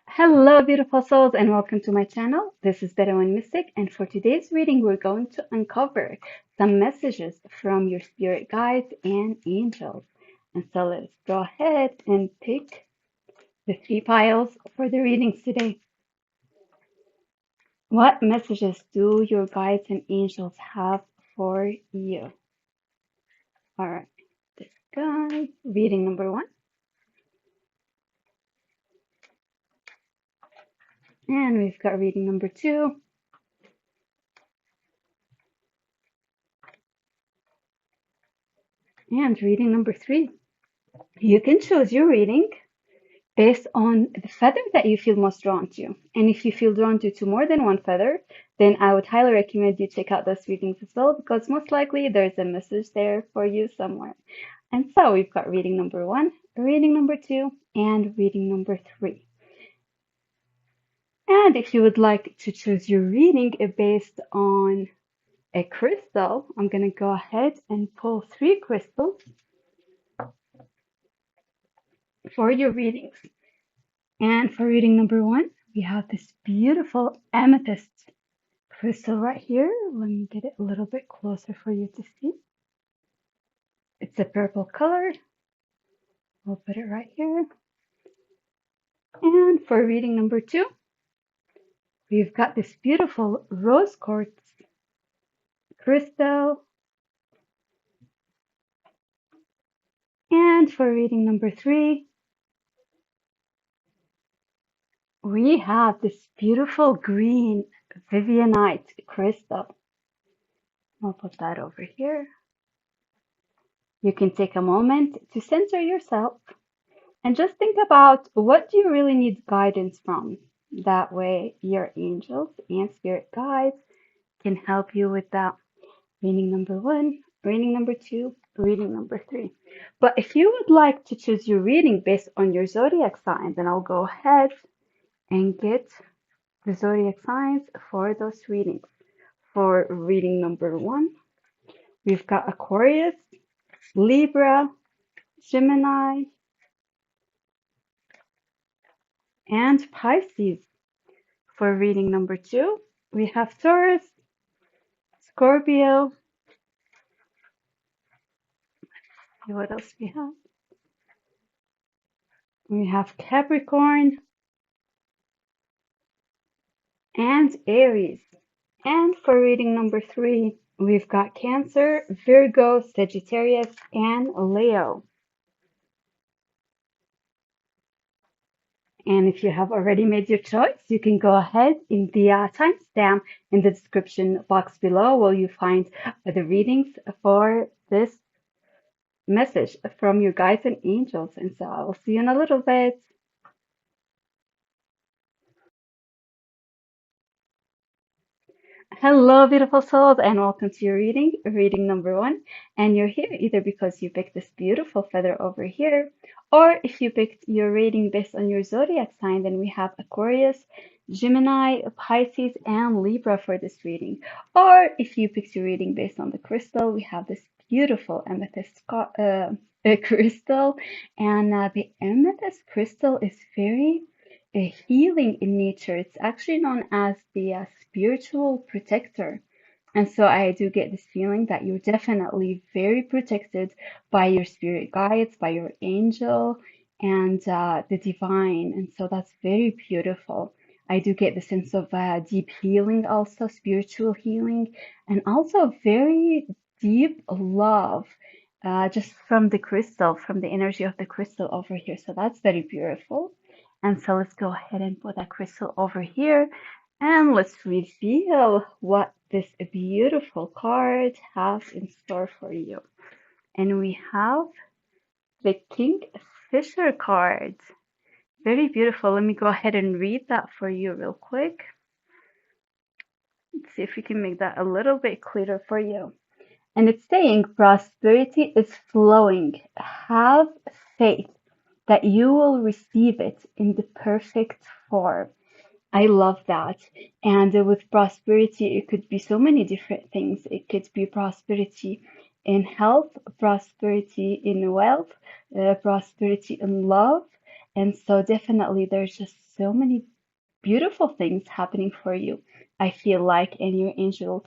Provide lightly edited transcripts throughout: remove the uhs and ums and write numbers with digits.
Hello, beautiful souls, and welcome to my channel. This is Bedouin Mystic, and for today's reading, we're going to uncover some messages from your spirit guides and angels. And so let's go ahead and pick the three piles for the readings today. What messages do your guides and angels have for you? All right, this guy, reading number one, and we've got reading number two, and reading number three. You can choose your reading based on the feather that you feel most drawn to. And if you feel drawn to more than one feather, then I would highly recommend you check out those readings as well, because most likely there's a message there for you somewhere. And so we've got reading number one, reading number two, and reading number three. And if you would like to choose your reading based on a crystal, I'm going to go ahead and pull three crystals for your readings. And for reading number one, we have this beautiful amethyst crystal right here. Let me get it a little bit closer for you to see. It's a purple color. We'll put it right here. And for reading number two, we've got this beautiful rose quartz crystal. And for reading number three, we have this beautiful green Vivianite crystal. I'll put that over here. You can take a moment to center yourself and just think about, what do you really need guidance from? That way your angels and spirit guides can help you with that. Reading number one, reading number two, reading number three. But if you would like to choose your reading based on your zodiac sign, then I'll go ahead and get the zodiac signs for those readings. For reading number one, we've got Aquarius, Libra, Gemini, and Pisces. For reading number two, we have Taurus, Scorpio. Let's see what else we have. We have Capricorn and Aries. And for reading number three, we've got Cancer, Virgo, Sagittarius, and Leo. And if you have already made your choice, you can go ahead in the timestamp in the description box below, where you find the readings for this message from your guides and angels. And so I will see you in a little bit. Hello, beautiful souls, and welcome to your reading number one. And you're here either because you picked this beautiful feather over here, or if you picked your reading based on your zodiac sign, then we have Aquarius, Gemini, Pisces, and Libra for this reading. Or if you picked your reading based on the crystal, we have this beautiful amethyst crystal. And the amethyst crystal is very healing in nature. It's actually known as the spiritual protector. And so I do get this feeling that you're definitely very protected by your spirit guides, by your angel, and the divine. And so that's very beautiful. I do get the sense of deep healing, also spiritual healing, and also very deep love, just from the crystal, from the energy of the crystal over here. So that's very beautiful. And so let's go ahead and put that crystal over here, and let's reveal what this beautiful card has in store for you. And we have the Kingfisher card. Very beautiful. Let me go ahead and read that for you real quick. Let's see if we can make that a little bit clearer for you. And it's saying prosperity is flowing. Have faith that you will receive it in the perfect form. I love that. And with prosperity, it could be so many different things. It could be prosperity in health, prosperity in wealth, prosperity in love, And so definitely there's just so many beautiful things happening for you, I feel like, and your angels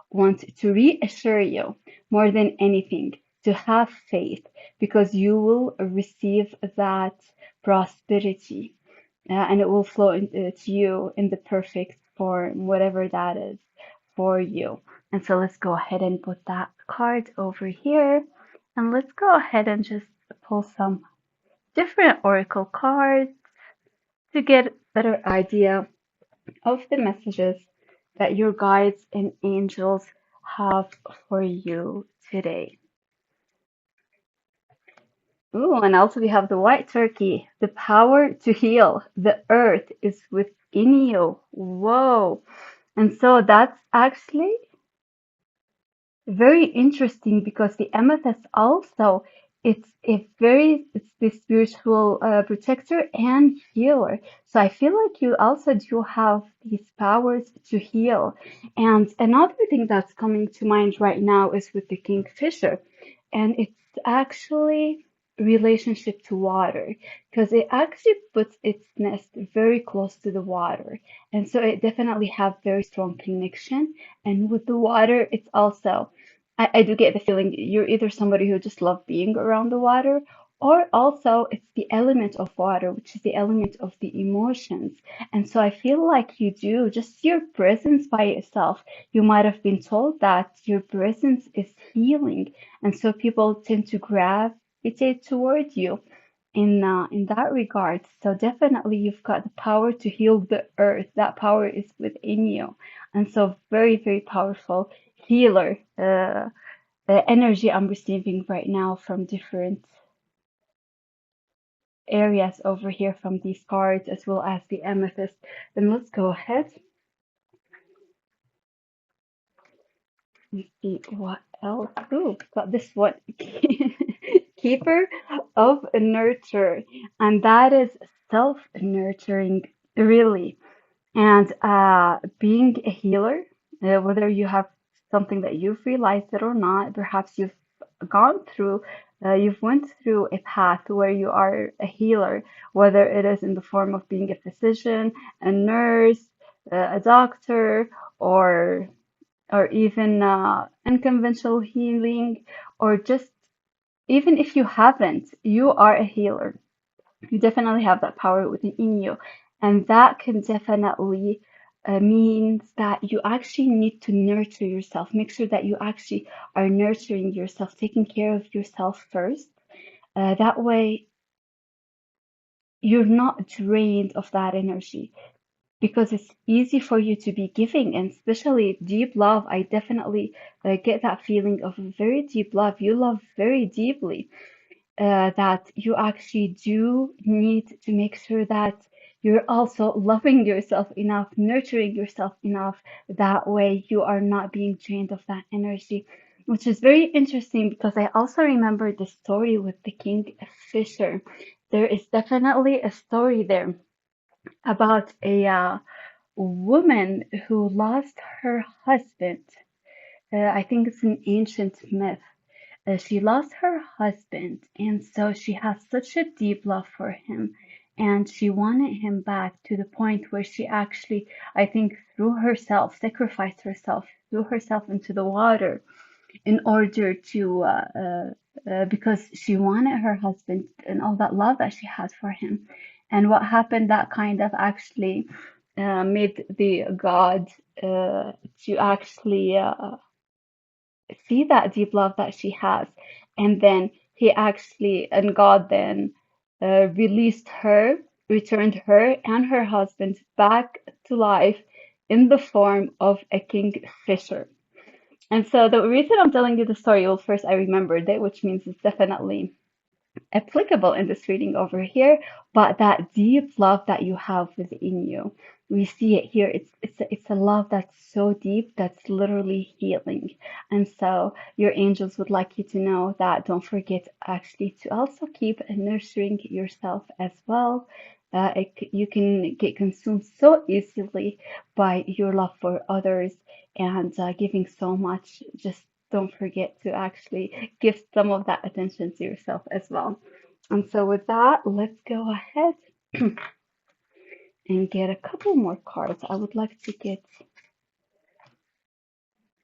want to reassure you more than anything to have faith because you will receive that prosperity and it will flow to you in the perfect form, whatever that is for you. And so let's go ahead and put that card over here. And let's go ahead and just pull some different oracle cards to get a better idea of the messages that your guides and angels have for you today. Ooh, and also we have the white turkey, the power to heal. The earth is within you. Whoa. And so that's actually very interesting because the amethyst also it's the spiritual protector and healer. So I feel like you also do have these powers to heal. And another thing that's coming to mind right now is with the kingfisher, and it's actually relationship to water because it actually puts its nest very close to the water, and so it definitely have very strong connection. And with the water, it's also I do get the feeling you're either somebody who just love being around the water, or also it's the element of water, which is the element of the emotions. And so I feel like you do, just your presence by itself, you might have been told that your presence is healing. And so people tend to gravitate toward you in that regard. So definitely you've got the power to heal the earth. That power is within you. And so very, very powerful healer energy I'm receiving right now from different areas over here from these cards as well as the amethyst. Then let's go ahead and see what else. Ooh, got this one. Keeper of nurture. And that is self-nurturing, really. And being a healer, whether you have something that you've realized it or not, perhaps you've went through a path where you are a healer, whether it is in the form of being a physician, a nurse, a doctor, or or even unconventional healing, or just even if you haven't, you are a healer. You definitely have that power within you, and that can definitely means that you actually need to nurture yourself. Make sure that you actually are nurturing yourself, taking care of yourself first. That way, you're not drained of that energy because it's easy for you to be giving, and especially deep love. I definitely get that feeling of very deep love. You love very deeply that you actually do need to make sure that you're also loving yourself enough, nurturing yourself enough. That way, you are not being drained of that energy, which is very interesting because I also remember the story with the Kingfisher. There is definitely a story there about a woman who lost her husband. I think it's an ancient myth. She lost her husband, and so she has such a deep love for him, and she wanted him back to the point where she actually, I think, threw herself, sacrificed herself, threw herself into the water in order to, because she wanted her husband and all that love that she had for him. And what happened, that kind of actually made the God to actually see that deep love that she has. And then and God then released her, returned her and her husband back to life in the form of a kingfisher. And so the reason I'm telling you the story, well, first I remembered it, which means it's definitely applicable in this reading over here, but that deep love that you have within you, we see it here. It's a love that's so deep that's literally healing. And so your angels would like you to know that don't forget actually to also keep nurturing yourself as well. You can get consumed so easily by your love for others and giving so much. Just don't forget to actually give some of that attention to yourself as well. And so with that, let's go ahead and get a couple more cards. I would like to get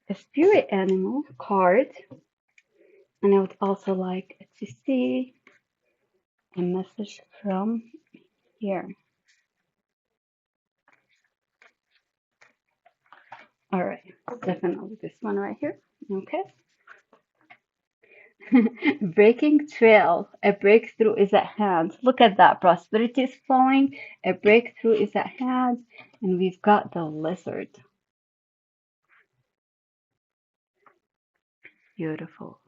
a spirit animal card, and I would also like to see a message from here. All right, definitely this one right here. Okay. Breaking trail. A breakthrough is at hand. Look at that. Prosperity is flowing. A breakthrough is at hand. And we've got the lizard. Beautiful.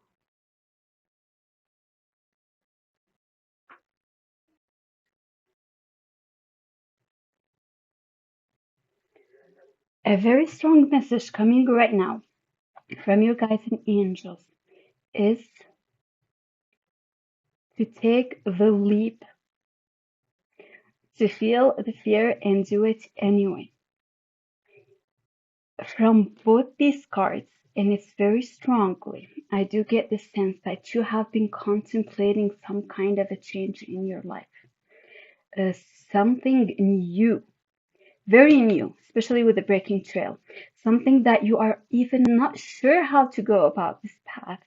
A very strong message coming right now from your guides and angels is to take the leap, to feel the fear and do it anyway. From both these cards, and it's very strongly, I do get the sense that you have been contemplating some kind of a change in your life. Uh, Something new, very new, especially with the breaking trail. Something that you are even not sure how to go about this path,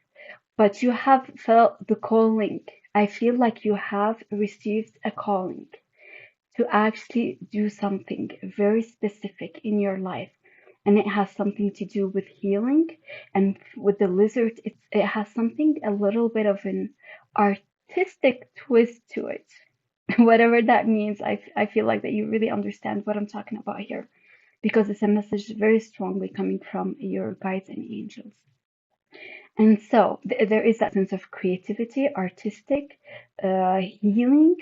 but you have felt the calling. I feel like you have received a calling to actually do something very specific in your life. And it has something to do with healing. And with the lizard, it has something, a little bit of an artistic twist to it. Whatever that means, I feel like that you really understand what I'm talking about here because it's a message very strongly coming from your guides and angels. And so there is that sense of creativity, artistic, healing,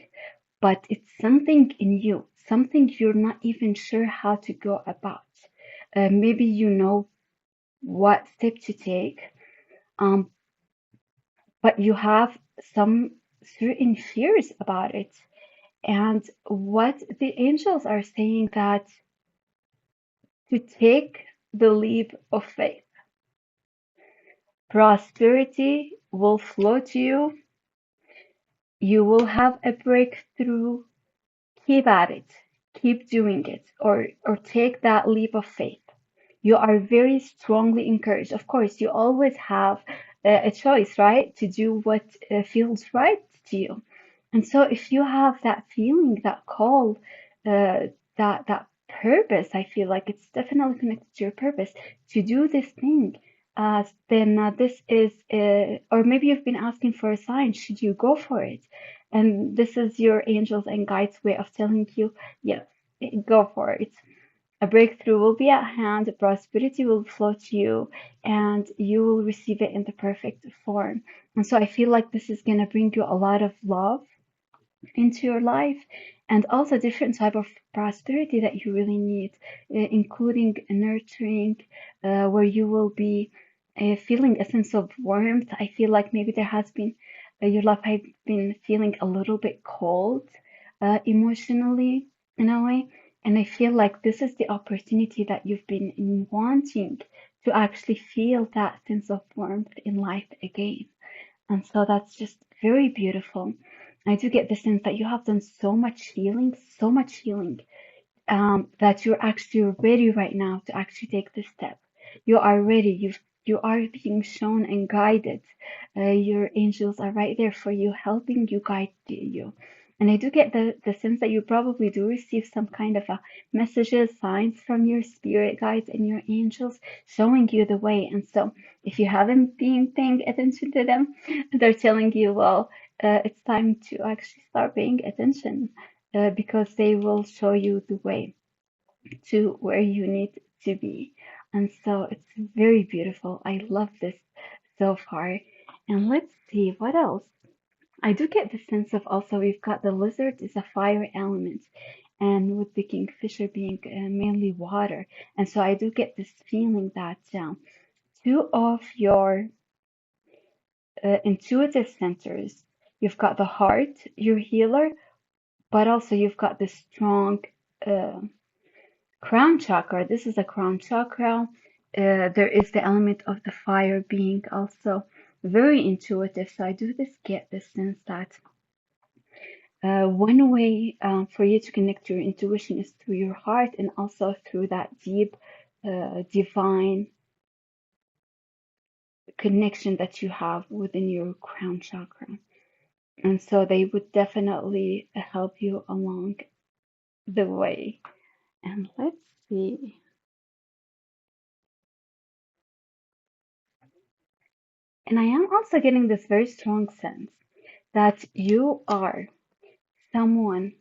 but it's something in you, something you're not even sure how to go about. Maybe you know what step to take, um, but you have some certain fears about it. And what the angels are saying that to take the leap of faith, prosperity will flow to you. You will have a breakthrough. Keep at it. Keep doing it, or take that leap of faith. You are very strongly encouraged. Of course, you always have a choice, right, to do what feels right to you. And so, if you have that feeling, that call, that purpose, I feel like it's definitely connected to your purpose to do this thing. Then this is, or maybe you've been asking for a sign. Should you go for it? And this is your angels and guides' way of telling you, yes, go for it. A breakthrough will be at hand, prosperity will flow to you, and you will receive it in the perfect form. And so I feel like this is going to bring you a lot of love into your life and also different type of prosperity that you really need, including nurturing, where you will be feeling a sense of warmth. I feel like maybe there has been your life has been feeling a little bit cold emotionally in a way. And I feel like this is the opportunity that you've been wanting to actually feel that sense of warmth in life again. And so that's just very beautiful. I do get the sense that you have done so much healing, that you're actually ready right now to actually take this step. You are ready. You are being shown and guided. Your angels are right there for you, helping you, guide you. And I do get the sense that you probably do receive some kind of a messages, signs from your spirit guides and your angels showing you the way. And so if you haven't been paying attention to them, they're telling you, well, it's time to actually start paying attention because they will show you the way to where you need to be. And so it's very beautiful. I love this so far. And let's see what else. I do get the sense of also we've got the lizard is a fire element, and with the kingfisher being mainly water. And so I do get this feeling that two of your intuitive centers, you've got the heart, your healer, but also you've got this strong uh, crown chakra. This is a crown chakra. There is the element of the fire being also very intuitive. So I do this get the sense that One way for you to connect to your intuition is through your heart and also through that deep, divine connection that you have within your crown chakra. And so they would definitely help you along the way. And let's see. And I am also getting this very strong sense that you are someone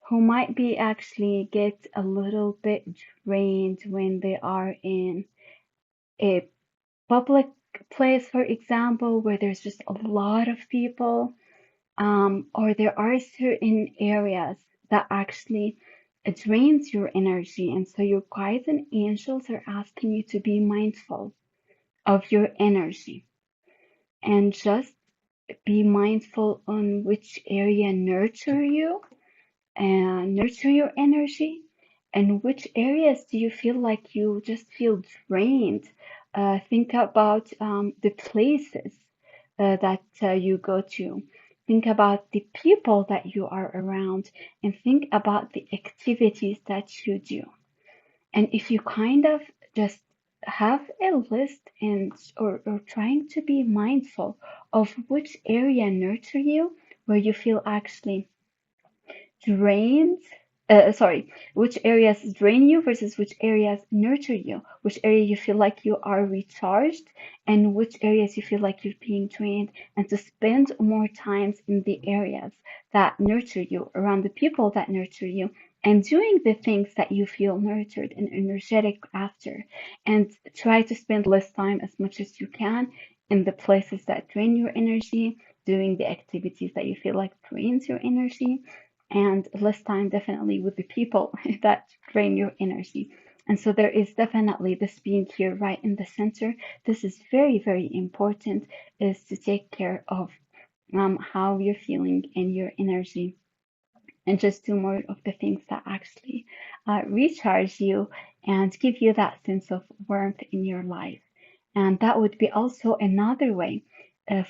who might be actually get a little bit drained when they are in a public place, for example, where there's just a lot of people, or there are certain areas that actually drains your energy. And so your guides and angels are asking you to be mindful of your energy and just be mindful on which area nurture your energy, and which areas do you feel like you just feel drained. Think about the places that you go to. Think about the people that you are around, and think about the activities that you do. And if you kind of just have a list and or trying to be mindful of which area nurture you, where you feel actually drained, sorry, which areas drain you versus which areas nurture you, which area you feel like you are recharged, and which areas you feel like you're being drained, and to spend more times in the areas that nurture you, around the people that nurture you, and doing the things that you feel nurtured and energetic after, and try to spend less time as much as you can in the places that drain your energy, doing the activities that you feel like drains your energy, and less time definitely with the people that drain your energy. And so there is definitely this being here right in the center. This is very, very important, is to take care of how you're feeling and your energy, and just do more of the things that actually recharge you and give you that sense of warmth in your life. And that would be also another way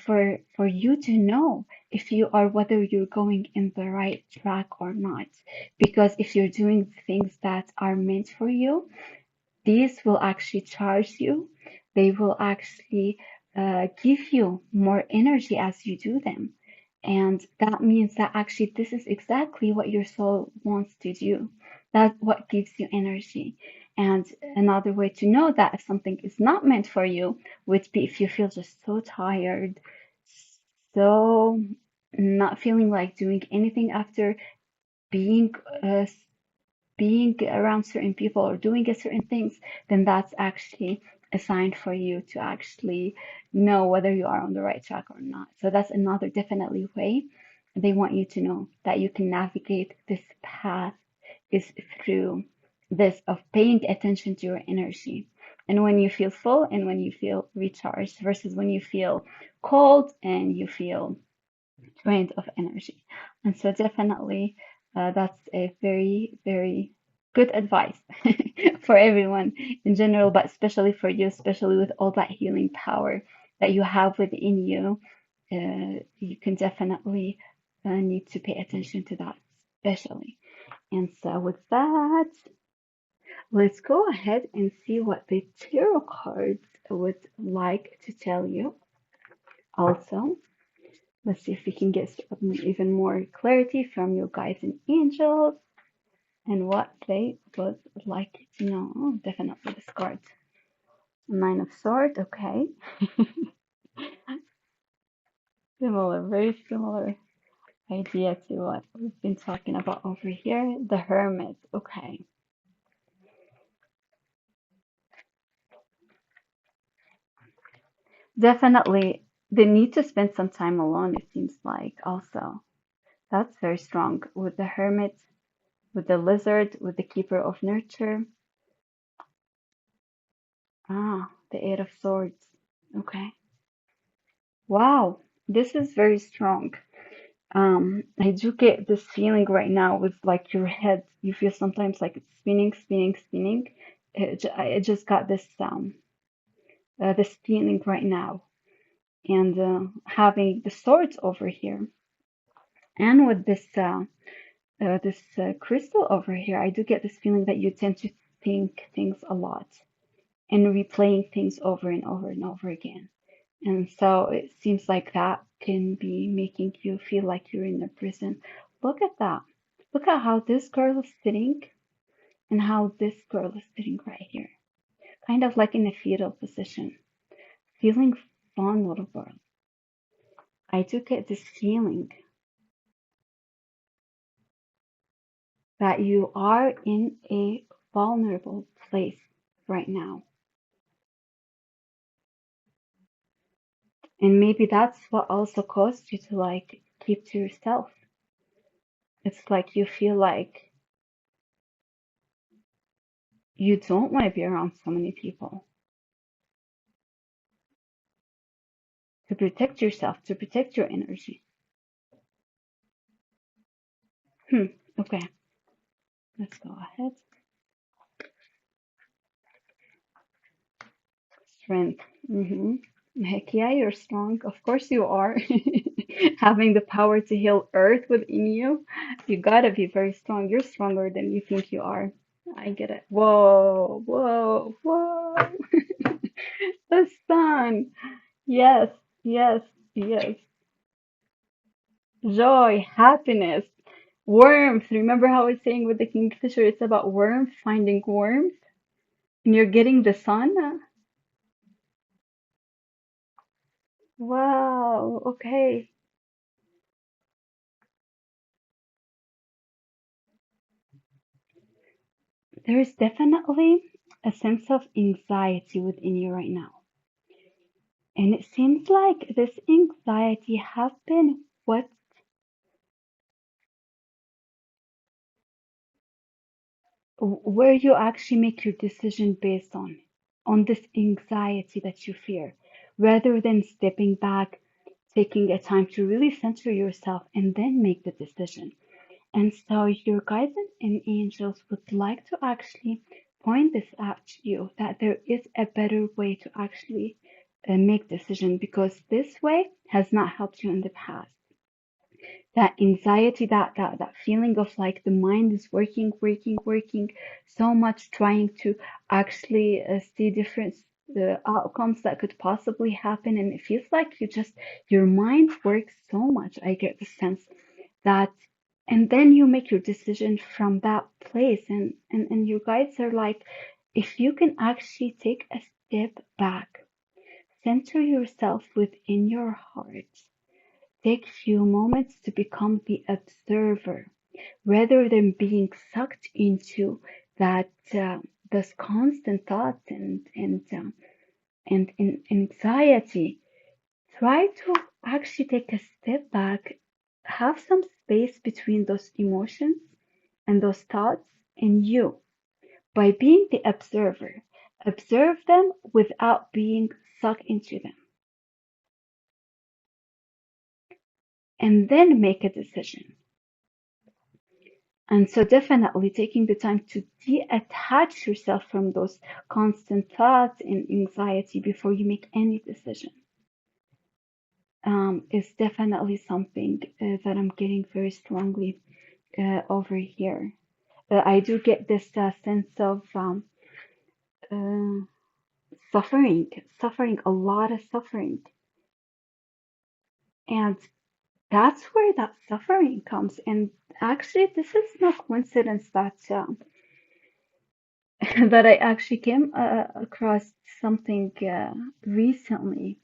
for you to know if you are whether you're going in the right track or not. Because if you're doing things that are meant for you, these will actually charge you. They will actually give you more energy as you do them. And that means that actually this is exactly what your soul wants to do. That's what gives you energy. And another way to know that if something is not meant for you would be if you feel just so tired, so not feeling like doing anything after being uh, being around certain people or doing a certain things, then that's actually a sign for you to actually know whether you are on the right track or not. So that's another definitely way they want you to know that you can navigate this path is through this of paying attention to your energy. And when you feel full and when you feel recharged versus when you feel cold and you feel drained of energy. And so definitely that's a very, very good advice for everyone in general, but especially for you, especially with all that healing power that you have within you. You can definitely need to pay attention to that, especially. And so with that, let's go ahead and see what the tarot cards would like to tell you. Also, let's see if we can get even more clarity from your guides and angels and what they would like to know. Oh, definitely this card. Nine of Swords, okay. Similar, very similar idea to what we've been talking about over here. The Hermit, okay. Definitely the need to spend some time alone, it seems like, also. That's very strong with the Hermit, with the Lizard, with the Keeper of Nurture. Ah, the Eight of Swords. Okay. Wow, this is very strong. I do get this feeling right now with like your head. You feel sometimes like it's spinning, spinning, spinning. I just got this feeling right now, and having the swords over here. And with this crystal over here, I do get this feeling that you tend to think things a lot and replaying things over and over and over again. And so it seems like that can be making you feel like you're in a prison. Look at that. Look at how this girl is sitting and how this girl is sitting right here. Kind of like in a fetal position. Feeling vulnerable. I do get this feeling that you are in a vulnerable place right now. And maybe that's what also caused you to like keep to yourself. It's like you feel like you don't want to be around so many people to protect yourself, to protect your energy. Okay, let's go ahead. Strength. Heck yeah, you're strong. Of course you are. Having the power to heal Earth within you, you gotta be very strong. You're stronger than you think you are. I get it. Whoa, whoa, whoa. The sun. Yes, yes, yes. Joy, happiness, warmth. Remember how I was saying with the Kingfisher, it's about warmth, finding warmth, and you're getting the sun? Wow, okay. There's definitely a sense of anxiety within you right now. And it seems like this anxiety has been what where you actually make your decision based on this anxiety that you fear, rather than stepping back, taking a time to really center yourself and then make the decision. And so your guides and angels would like to actually point this out to you that there is a better way to actually make decision, because this way has not helped you in the past. That anxiety, that feeling of like the mind is working so much, trying to actually see different outcomes that could possibly happen, and it feels like your mind works so much. I get the sense that, and then you make your decision from that place, and your guides are like, if you can actually take a step back, center yourself within your heart, take few moments to become the observer rather than being sucked into that those constant thoughts and anxiety. Try to actually take a step back, have some space between those emotions and those thoughts and you, by being the observer. Observe them without being sucked into them, and then make a decision. And so definitely taking the time to detach yourself from those constant thoughts and anxiety before you make any decision is definitely something that I'm getting very strongly over here. I do get this sense of uh, suffering, a lot of suffering. And that's where that suffering comes. And actually, this is no coincidence that that I actually came across something recently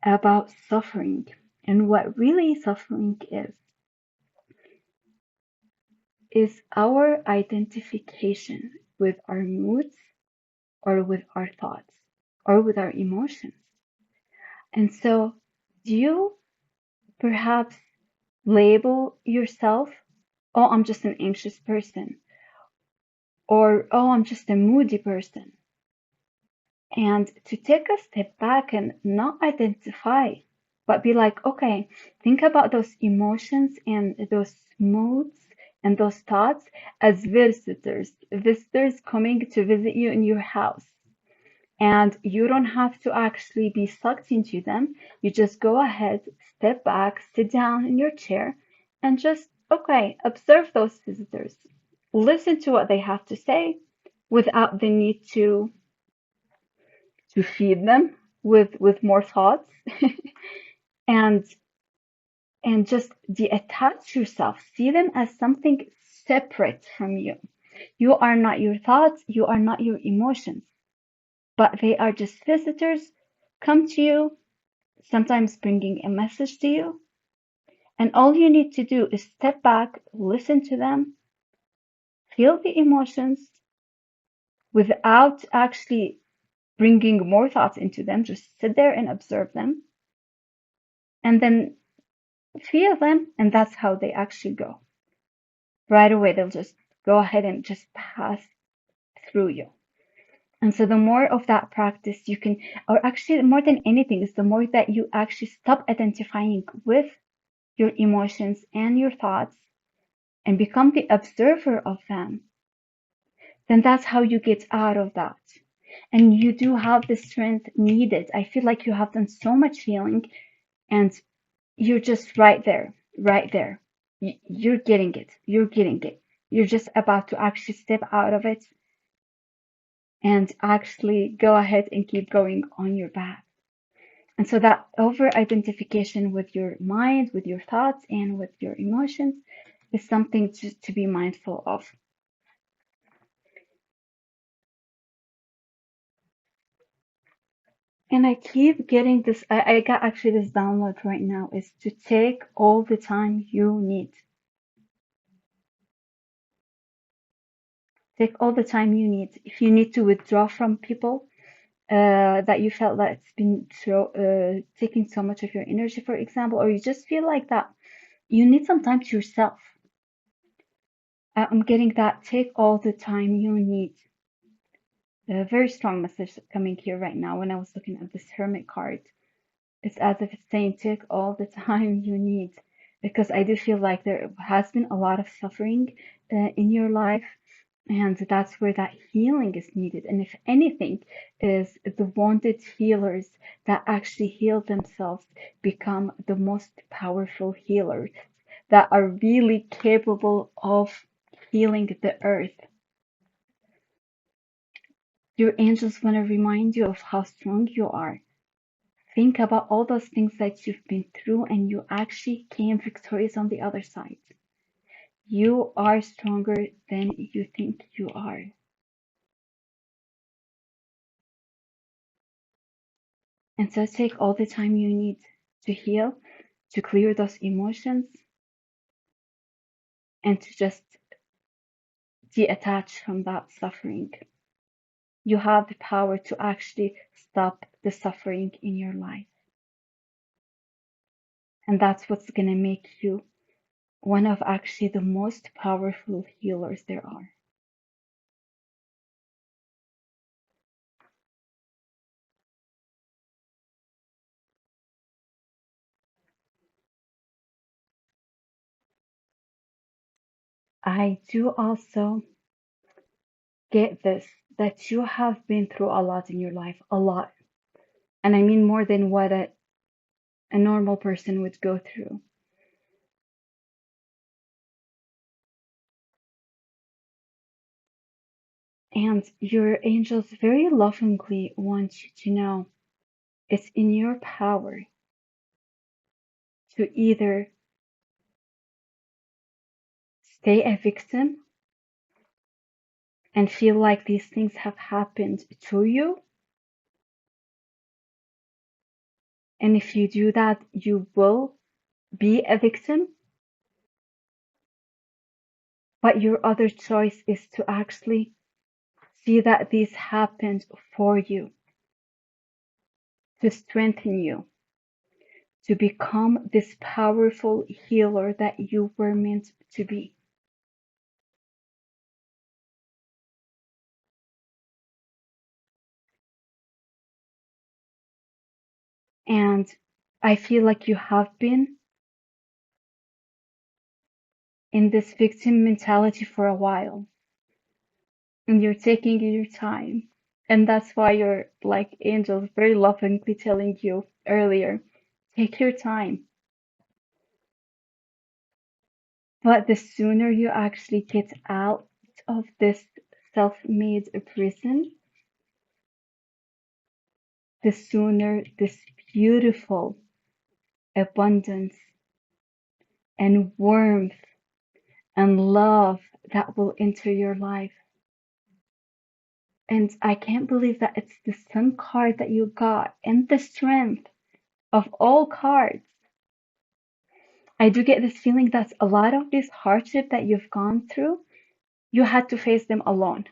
about suffering. And what really suffering is our identification with our moods or with our thoughts or with our emotions. And so, do you perhaps label yourself, oh, I'm just an anxious person, or oh, I'm just a moody person? And to take a step back and not identify, but be like, okay, think about those emotions and those moods and those thoughts as visitors coming to visit you in your house. And you don't have to actually be sucked into them. You just go ahead, step back, sit down in your chair, and just, okay, observe those visitors. Listen to what they have to say without the need to feed them with more thoughts and just detach yourself. See them as something separate from you. You are not your thoughts, you are not your emotions, but they are just visitors come to you, sometimes bringing a message to you. And all you need to do is step back, listen to them, feel the emotions without actually bringing more thoughts into them. Just sit there and observe them and then feel them. And that's how they actually go. Right away, they'll just go ahead and just pass through you. And so the more of that practice you can, or actually more than anything, is the more that you actually stop identifying with your emotions and your thoughts and become the observer of them, then that's how you get out of that. And you do have the strength needed. I feel like you have done so much healing and you're just right there, right there. You're getting it. You're getting it. You're just about to actually step out of it and actually go ahead and keep going on your path. And so that over identification with your mind, with your thoughts, and with your emotions is something to be mindful of. And I keep getting this, I got actually this download right now, is to take all the time you need. Take all the time you need. If you need to withdraw from people that you felt that it's been taking so much of your energy, for example, or you just feel like that you need some time to yourself. I'm getting that. Take all the time you need. A very strong message coming here right now when I was looking at this Hermit card. It's as if it's saying, take all the time you need. Because I do feel like there has been a lot of suffering in your life, and that's where that healing is needed. And if anything, is the wounded healers that actually heal themselves become the most powerful healers that are really capable of healing the earth. Your angels want to remind you of how strong you are. Think about all those things that you've been through and you actually came victorious on the other side. You are stronger than you think you are. And so take all the time you need to heal, to clear those emotions, and to just detach from that suffering. You have the power to actually stop the suffering in your life. And that's what's going to make you one of actually the most powerful healers there are. I do also get this, that you have been through a lot in your life, a lot. And I mean more than what a normal person would go through. And your angels very lovingly want you to know it's in your power to either stay a victim and feel like these things have happened to you. And if you do that, you will be a victim. But your other choice is to actually see that this happened for you, to strengthen you, to become this powerful healer that you were meant to be. And I feel like you have been in this victim mentality for a while, and you're taking your time. And that's why you're like angels very lovingly telling you earlier, take your time. But the sooner you actually get out of this self-made prison, the sooner this beautiful abundance and warmth and love that will enter your life. And I can't believe that it's the Sun card that you got and the Strength of all cards. I do get this feeling that a lot of this hardship that you've gone through, you had to face them alone.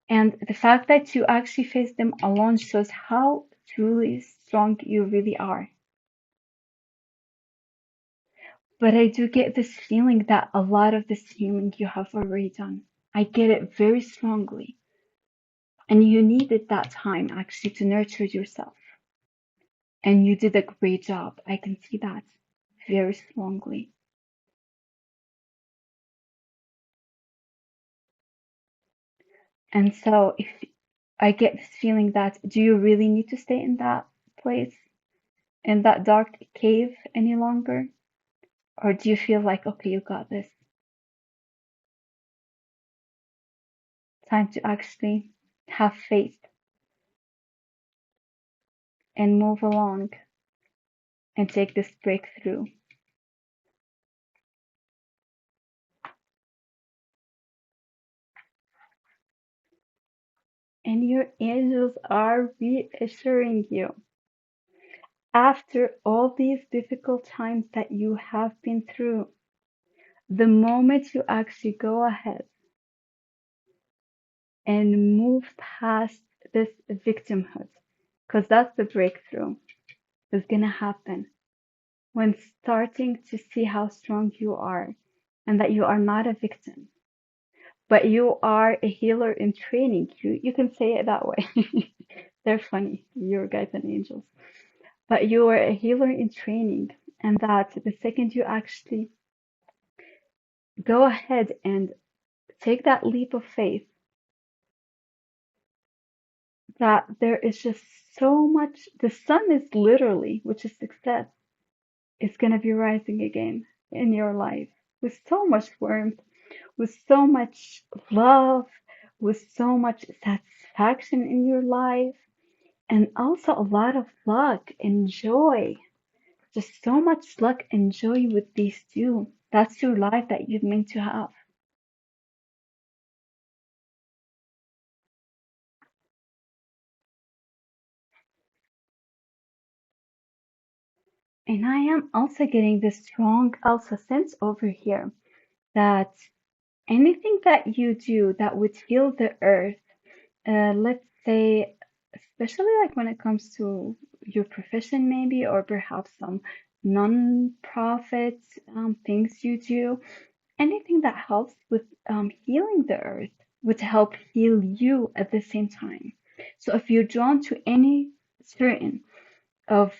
And the fact that you actually face them alone shows how truly strong you really are. But I do get this feeling that a lot of this healing you have already done. I get it very strongly. And you needed that time actually to nurture yourself. And you did a great job. I can see that very strongly. And so if I get this feeling that, do you really need to stay in that place, in that dark cave any longer? Or do you feel like, okay, you got this? Time to actually have faith and move along and take this breakthrough. And your angels are reassuring you. After all these difficult times that you have been through, the moment you actually go ahead and move past this victimhood, because that's the breakthrough that's going to happen when starting to see how strong you are and that you are not a victim, but you are a healer in training. You can say it that way. They're funny, your guides and angels. But you are a healer in training, and that the second you actually go ahead and take that leap of faith, that there is just so much, the sun is literally, which is success, is going to be rising again in your life with so much warmth, with so much love, with so much satisfaction in your life, and also a lot of luck and joy. Just so much luck and joy with these two. That's your life that you're meant to have. And I am also getting this strong also sense over here that anything that you do that would heal the earth, let's say, especially like when it comes to your profession, maybe, or perhaps some non-profit things you do, anything that helps with healing the earth would help heal you at the same time. So if you're drawn to any certain of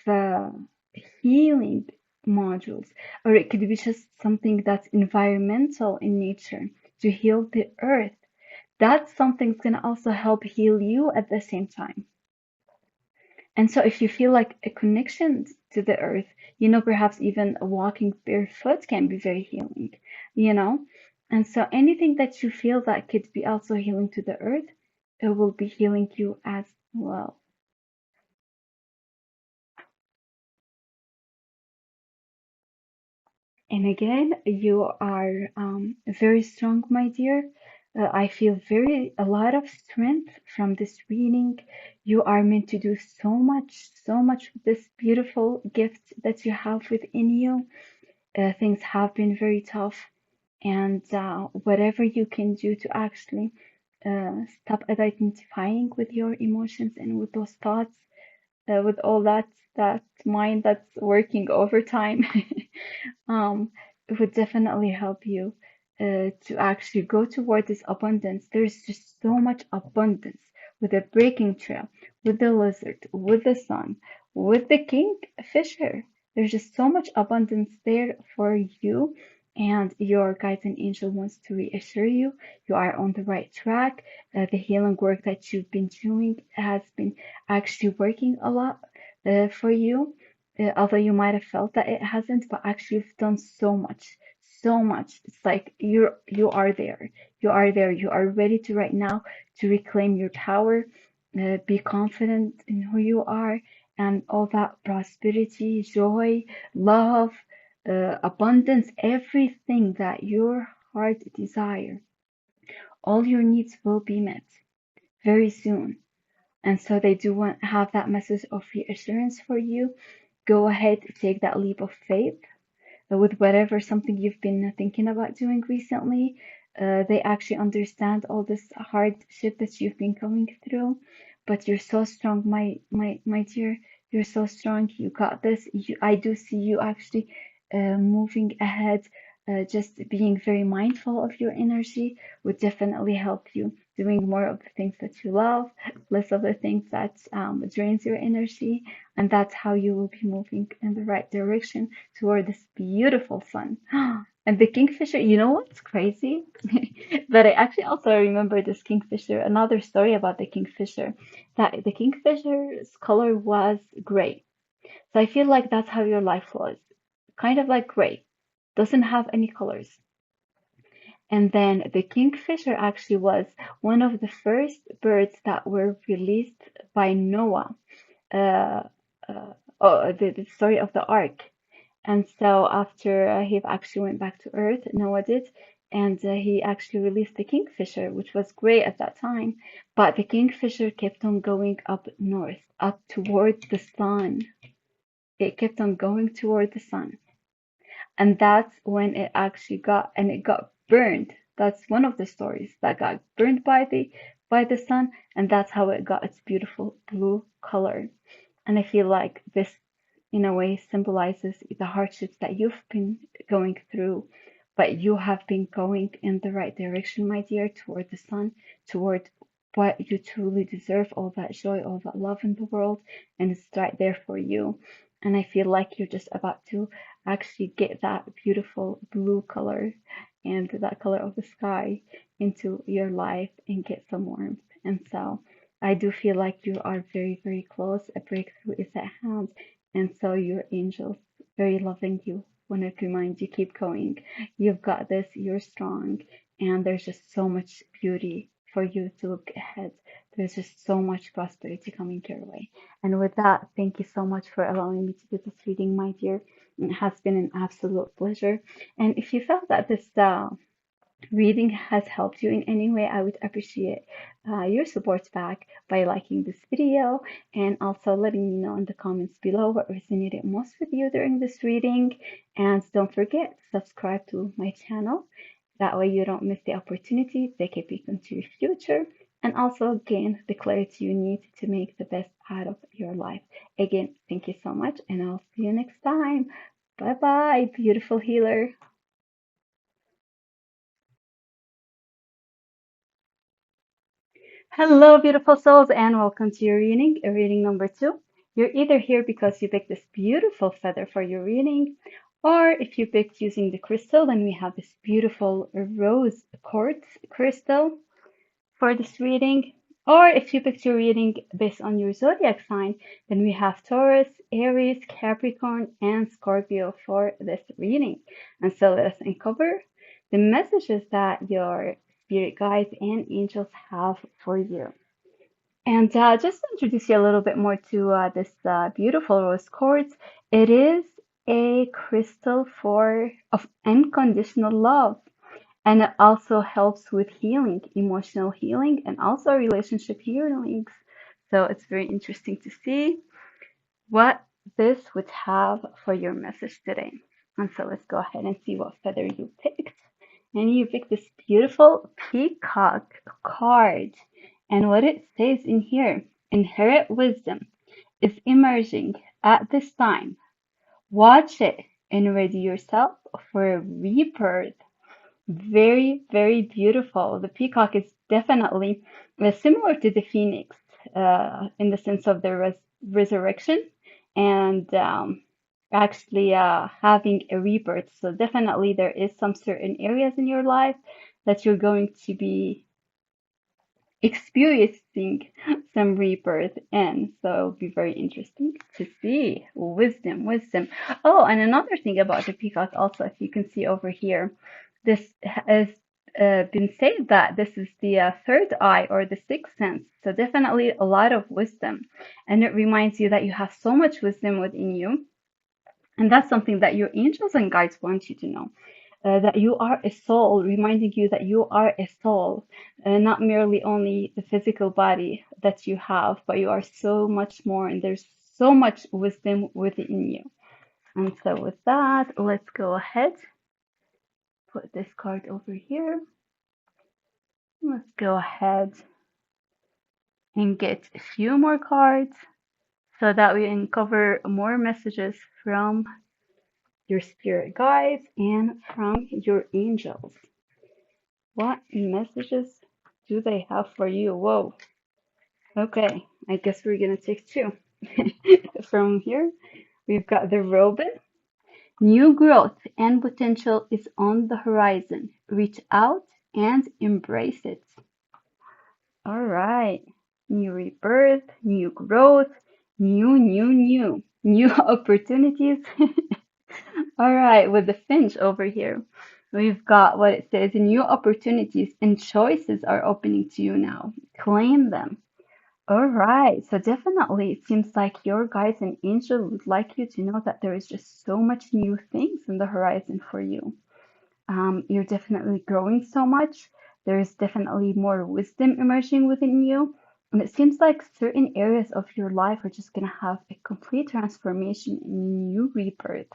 healing modules, or it could be just something that's environmental in nature to heal the earth, that something's going to also help heal you at the same time. And so if you feel like a connection to the earth, perhaps even walking barefoot can be very healing, you know? And so anything that you feel that could be also healing to the earth, it will be healing you as well. And again, you are very strong, my dear. I feel a lot of strength from this reading. You are meant to do so much with this beautiful gift that you have within you. Things have been very tough, and whatever you can do to actually stop identifying with your emotions and with those thoughts, with all that mind that's working overtime, it would definitely help you to actually go toward this abundance. There's just so much abundance with the breaking trail, with the lizard, with the sun, with the kingfisher. There's just so much abundance there for you, and your guides and angel wants to reassure you you are on the right track. The healing work that you've been doing has been actually working a lot for you. although you might have felt that it hasn't, but actually you've done so much, so much. It's like you are there, you are there, you are ready to right now to reclaim your power, be confident in who you are, and all that prosperity, joy, love, abundance, everything that your heart desire, all your needs will be met very soon. And so they do want have that message of reassurance for you. Go ahead, take that leap of faith with whatever something you've been thinking about doing recently. They actually understand all this hardship that you've been going through, but you're so strong, my dear. You're so strong. You got this. I do see you actually moving ahead. Just being very mindful of your energy would definitely help you. Doing more of the things that you love, less of the things that drains your energy, and that's how you will be moving in the right direction toward this beautiful sun. And the kingfisher, you know what's crazy? But I actually also remember this kingfisher, another story about the kingfisher, that the kingfisher's color was gray. So I feel like that's how your life was. Kind of like gray, doesn't have any colors. And then the kingfisher actually was one of the first birds that were released by Noah. Uh, the story of the ark. And so after he actually went back to Earth, Noah did, and he actually released the kingfisher, which was great at that time. But the kingfisher kept on going up north, up toward the sun. It kept on going toward the sun. And that's when it actually it got burned. That's one of the stories that got burned by the sun, and that's how it got its beautiful blue color. And I feel like this, in a way, symbolizes the hardships that you've been going through, but you have been going in the right direction, my dear, toward the sun, toward what you truly deserve, all that joy, all that love in the world, and it's right there for you. And I feel like you're just about to actually get that beautiful blue color and that color of the sky into your life and get some warmth. And so I do feel like you are very, very close. A breakthrough is at hand. And so your angels very loving you want to remind you, keep going. You've got this, you're strong, and there's just so much beauty for you to look ahead. There's just so much prosperity coming your way. And with that, thank you so much for allowing me to do this reading, my dear. It has been an absolute pleasure. And if you felt that this reading has helped you in any way, I would appreciate your support back by liking this video and also letting me know in the comments below what resonated most with you during this reading. And don't forget to subscribe to my channel. That way you don't miss the opportunity to take a peek into your future and also gain the clarity you need to make the best out of your life. Again, thank you so much, and I'll see you next time. Bye bye, beautiful healer. Hello, beautiful souls, and welcome to your reading number 2. You're either here because you picked this beautiful feather for your reading, or if you picked using the crystal, then we have this beautiful rose quartz crystal for this reading. Or if you picked your reading based on your zodiac sign, then we have Taurus, Aries, Capricorn, and Scorpio for this reading. And so let us uncover the messages that your spirit guides and angels have for you. And just to introduce you a little bit more to this beautiful rose quartz, it is a crystal of unconditional love. And it also helps with healing, emotional healing, and also relationship healings. So it's very interesting to see what this would have for your message today. And so let's go ahead and see what feather you picked. And you picked this beautiful peacock card. And what it says in here, inherent wisdom is emerging at this time. Watch it and ready yourself for a rebirth. Very, very beautiful. The peacock is definitely similar to the phoenix in the sense of the resurrection and actually having a rebirth. So definitely there is some certain areas in your life that you're going to be experiencing some rebirth in. So it'll be very interesting to see. Wisdom, wisdom. Oh, and another thing about the peacock also, if you can see over here, this has been said that this is the third eye or the sixth sense. So definitely a lot of wisdom. And it reminds you that you have so much wisdom within you. And that's something that your angels and guides want you to know. That you are a soul, reminding you that you are a soul, not merely only the physical body that you have, but you are so much more, and there's so much wisdom within you. And so, with that, let's go ahead, put this card over here. Let's go ahead and get a few more cards so that we can cover more messages from your spirit guides and from your angels. What messages do they have for you? Whoa. Okay, I guess we're gonna take two. From here, we've got the robot. New growth and potential is on the horizon. Reach out and embrace it. All right. New rebirth, new growth, new opportunities. All right, with the finch over here, we've got what it says, new opportunities and choices are opening to you now. Claim them. All right, so definitely it seems like your guides and angels would like you to know that there is just so much new things in the horizon for you. You're definitely growing so much. There's definitely more wisdom emerging within you. And it seems like certain areas of your life are just going to have a complete transformation and new rebirth.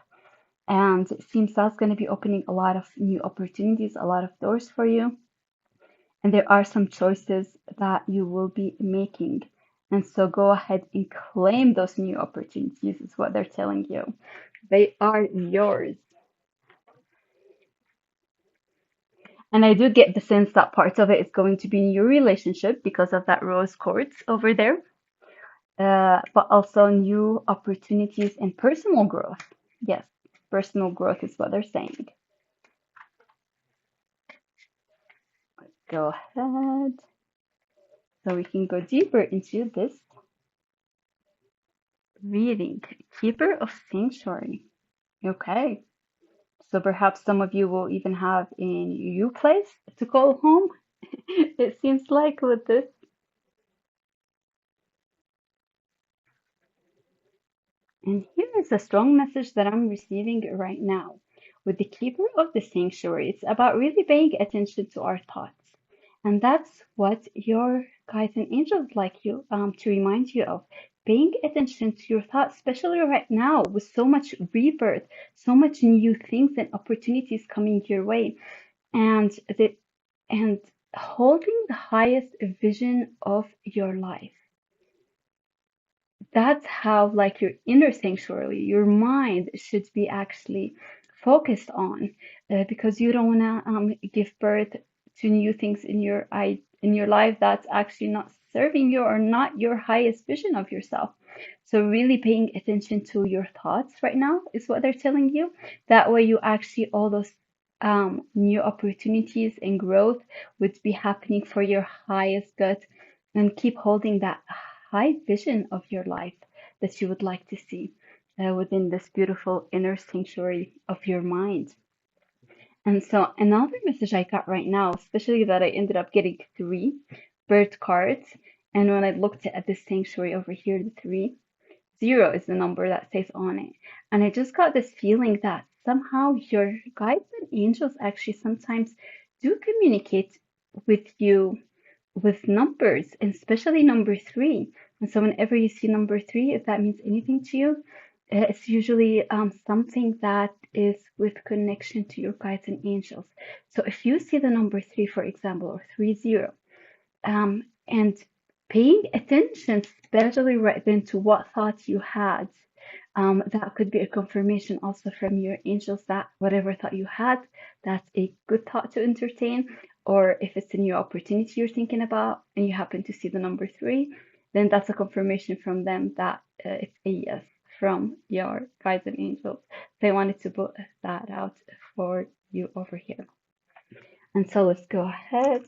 And it seems that's going to be opening a lot of new opportunities, a lot of doors for you. And there are some choices that you will be making. And so go ahead and claim those new opportunities, is what they're telling you. They are yours. And I do get the sense that part of it is going to be in your relationship because of that rose quartz over there. But also new opportunities and personal growth. Yes, personal growth is what they're saying. Go ahead. So we can go deeper into this reading. Keeper of Sanctuary. Okay. So perhaps some of you will even have a new place to call home. It seems like with this. And here is a strong message that I'm receiving right now. With the Keeper of the Sanctuary, it's about really paying attention to our thoughts. And that's what your guides and angels like you to remind you of. Paying attention to your thoughts, especially right now with so much rebirth, so much new things and opportunities coming your way. And the and holding the highest vision of your life. That's how like your inner sanctuary, your mind should be actually focused on, because you don't want to give birth to new things in your life that's actually not serving you or not your highest vision of yourself. So really paying attention to your thoughts right now is what they're telling you. That way you actually all those new opportunities and growth would be happening for your highest good, and keep holding that high vision of your life that you would like to see within this beautiful inner sanctuary of your mind. And so another message I got right now, especially that I ended up getting three bird cards. And when I looked at this sanctuary over here, the 3, 0 is the number that says on it. And I just got this feeling that somehow your guides and angels actually sometimes do communicate with you with numbers, and especially number 3. And so whenever you see number 3, if that means anything to you, it's usually something that is with connection to your guides and angels. So if you see the number 3, for example, or 3, 0, and paying attention, especially right then, to what thoughts you had, that could be a confirmation also from your angels that whatever thought you had, that's a good thought to entertain. Or if it's a new opportunity you're thinking about and you happen to see the number 3, then that's a confirmation from them that it's a yes from your guides and angels. So I wanted to put that out for you over here. And so let's go ahead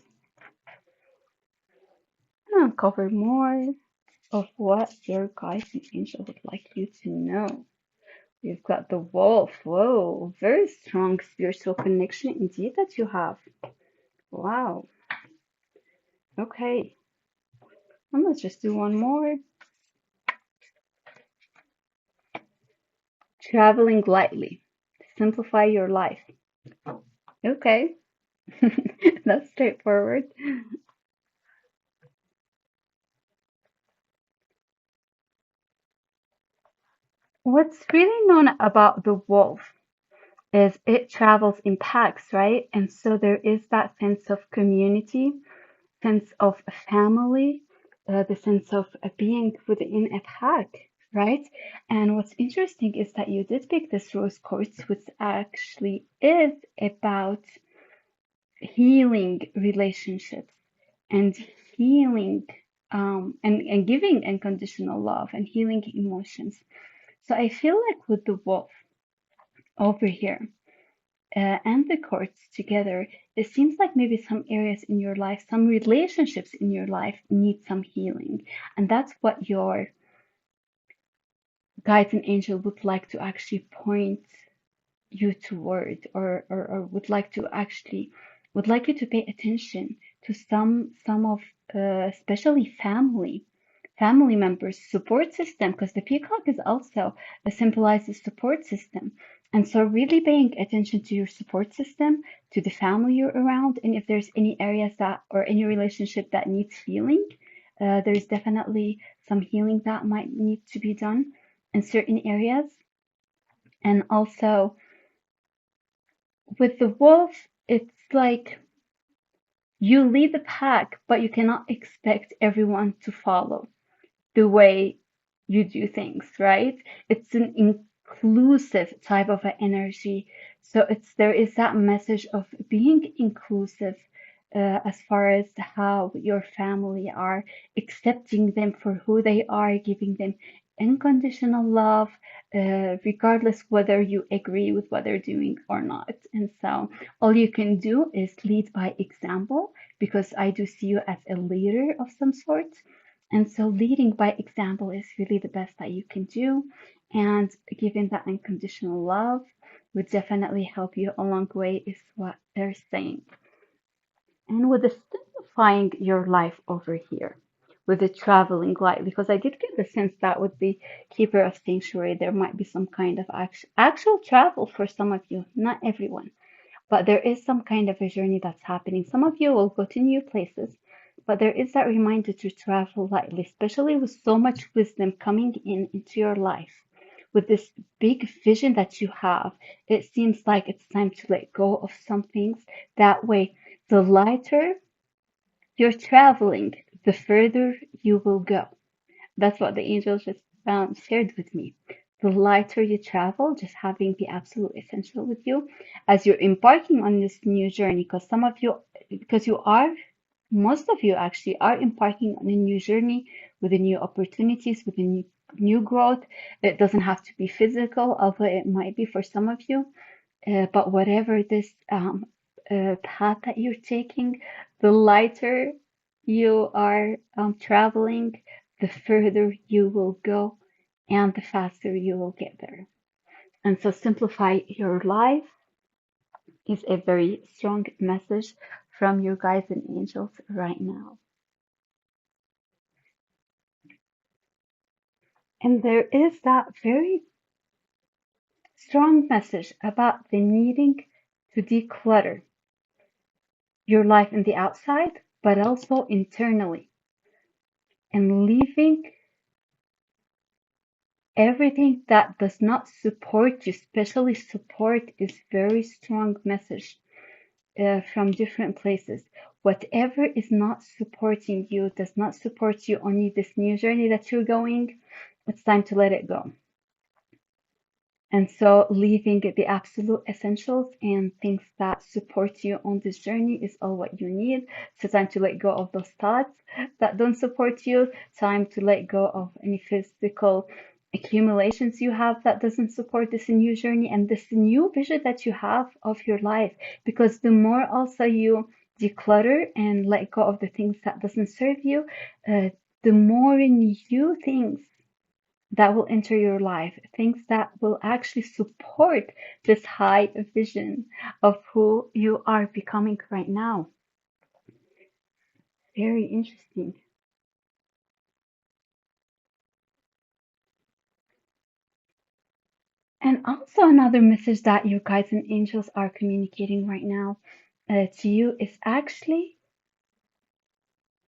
And uncover more of what your guides and angel would like you to know. We've got the wolf. Whoa, very strong spiritual connection indeed that you have. Wow. Okay. And let's just do one more. Traveling lightly. Simplify your life. Okay. That's straightforward. What's really known about the wolf is it travels in packs, right? And so there is that sense of community, sense of family, the sense of being within a pack, right? And what's interesting is that you did pick this rose quartz, which actually is about healing relationships and healing and giving unconditional love and healing emotions. So I feel like with the wolf over here, and the quartz together, it seems like maybe some areas in your life, some relationships in your life need some healing. And that's what your guides and angel would like to actually point you toward, or would like to actually would like you to pay attention to some of especially family members support system, because the peacock is also symbolizes support system. And so really paying attention to your support system, to the family you're around, and if there's any areas that or any relationship that needs healing, there's definitely some healing that might need to be done in certain areas. And also with the wolf, it's like you lead the pack, but you cannot expect everyone to follow the way you do things, right? It's an inclusive type of an energy. So there is that message of being inclusive as far as how your family are, accepting them for who they are, giving them unconditional love, regardless whether you agree with what they're doing or not. And so all you can do is lead by example, because I do see you as a leader of some sort. And so leading by example is really the best that you can do. And giving that unconditional love would definitely help you along the way, is what they're saying. And with the simplifying your life over here, with the traveling lightly, because I did get the sense that with the keeper of sanctuary, there might be some kind of actual travel for some of you, not everyone. But there is some kind of a journey that's happening. Some of you will go to new places, but there is that reminder to travel lightly, especially with so much wisdom coming into your life. With this big vision that you have, it seems like it's time to let go of some things. That way, the lighter you're traveling, the further you will go. That's what the angels just shared with me. The lighter you travel, just having the absolute essential with you as you're embarking on this new journey, because some of you, because you are, most of you actually are embarking on a new journey with the new opportunities, with the new growth. It doesn't have to be physical, although it might be for some of you. But whatever this path that you're taking, the lighter you are traveling, the further you will go and the faster you will get there. And so, simplify your life is a very strong message from your guides and angels right now. And there is that very strong message about the needing to declutter your life in the outside, but also internally, and leaving everything that does not support you. Especially support is very strong message from different places. Whatever is not supporting you, does not support you on this new journey that you're going, it's time to let it go. And so leaving the absolute essentials and things that support you on this journey is all what you need. So time to let go of those thoughts that don't support you. Time to let go of any physical accumulations you have that doesn't support this new journey and this new vision that you have of your life. Because the more also you declutter and let go of the things that doesn't serve you, the more new things that will enter your life, things that will actually support this high vision of who you are becoming right now. Very interesting. And also another message that your guides and angels are communicating right now to you is actually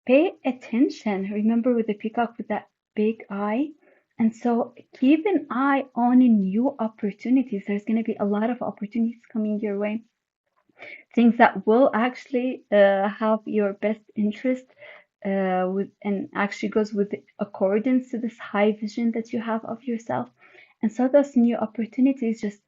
pay attention. Remember with the peacock with that big eye? And so keep an eye on new opportunities. There's going to be a lot of opportunities coming your way. Things that will actually have your best interest with and actually goes with accordance to this high vision that you have of yourself. And so those new opportunities, just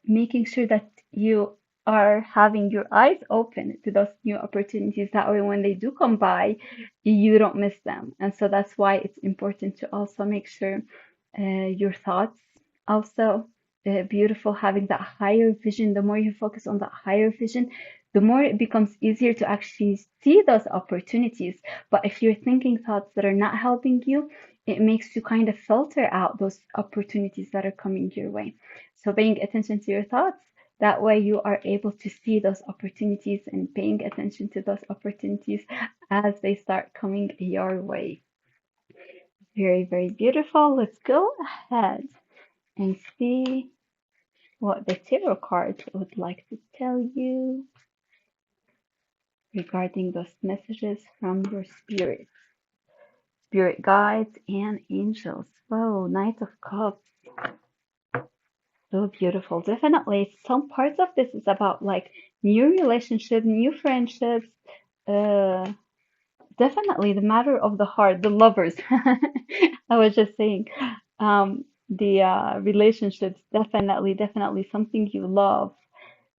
making sure that you are having your eyes open to those new opportunities. That way, when they do come by, you don't miss them. And so that's why it's important to also make sure your thoughts also beautiful, having that higher vision. The more you focus on that higher vision, the more it becomes easier to actually see those opportunities. But if you're thinking thoughts that are not helping you, it makes you kind of filter out those opportunities that are coming your way. So paying attention to your thoughts, that way you are able to see those opportunities and paying attention to those opportunities as they start coming your way. Very, very beautiful. Let's go ahead and see what the tarot cards would like to tell you regarding those messages from your spirit guides and angels. Whoa, Knight of Cups. So beautiful. Definitely some parts of this is about like new relationship, new friendships, uh definitely the matter of the heart, the lovers. I was just saying, the relationships, definitely something you love.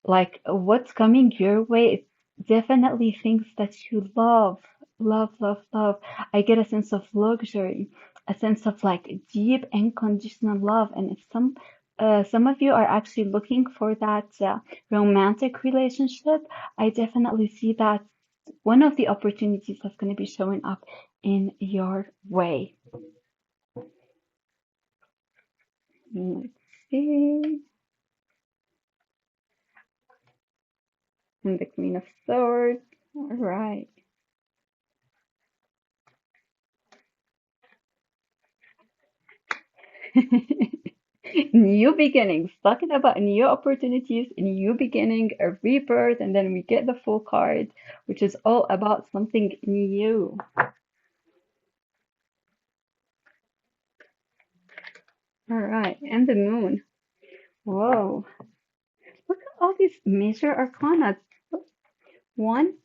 Like what's coming your way, it's definitely things that you love. I get a sense of luxury, a sense of like deep unconditional love. And if some of you are actually looking for that romantic relationship, I definitely see that one of the opportunities that's going to be showing up in your way. Let's see. And the Queen of Swords. All right. New beginnings, talking about new opportunities, new beginning, a rebirth, and then we get the full card, which is all about something new. All right, and the moon. Whoa, look at all these major arcana. One,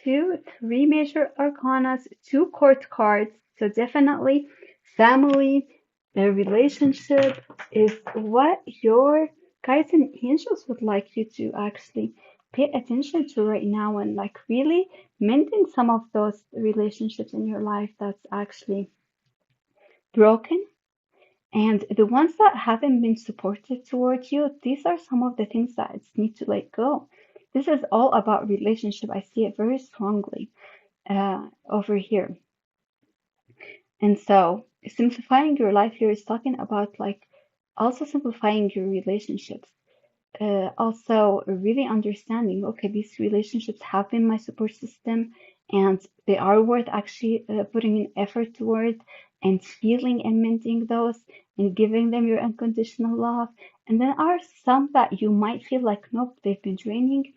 two, three major arcanas, two court cards. So definitely family, the relationship is what your guides and angels would like you to actually pay attention to right now, and like really mending some of those relationships in your life that's actually broken. And the ones that haven't been supportive towards you, these are some of the things that it's need to let go. This is all about relationship. I see it very strongly over here. And so simplifying your life here is talking about like also simplifying your relationships. Also really understanding, okay, these relationships have been my support system and they are worth actually putting in effort towards and healing and mending those and giving them your unconditional love. And then are some that you might feel like, nope, they've been draining.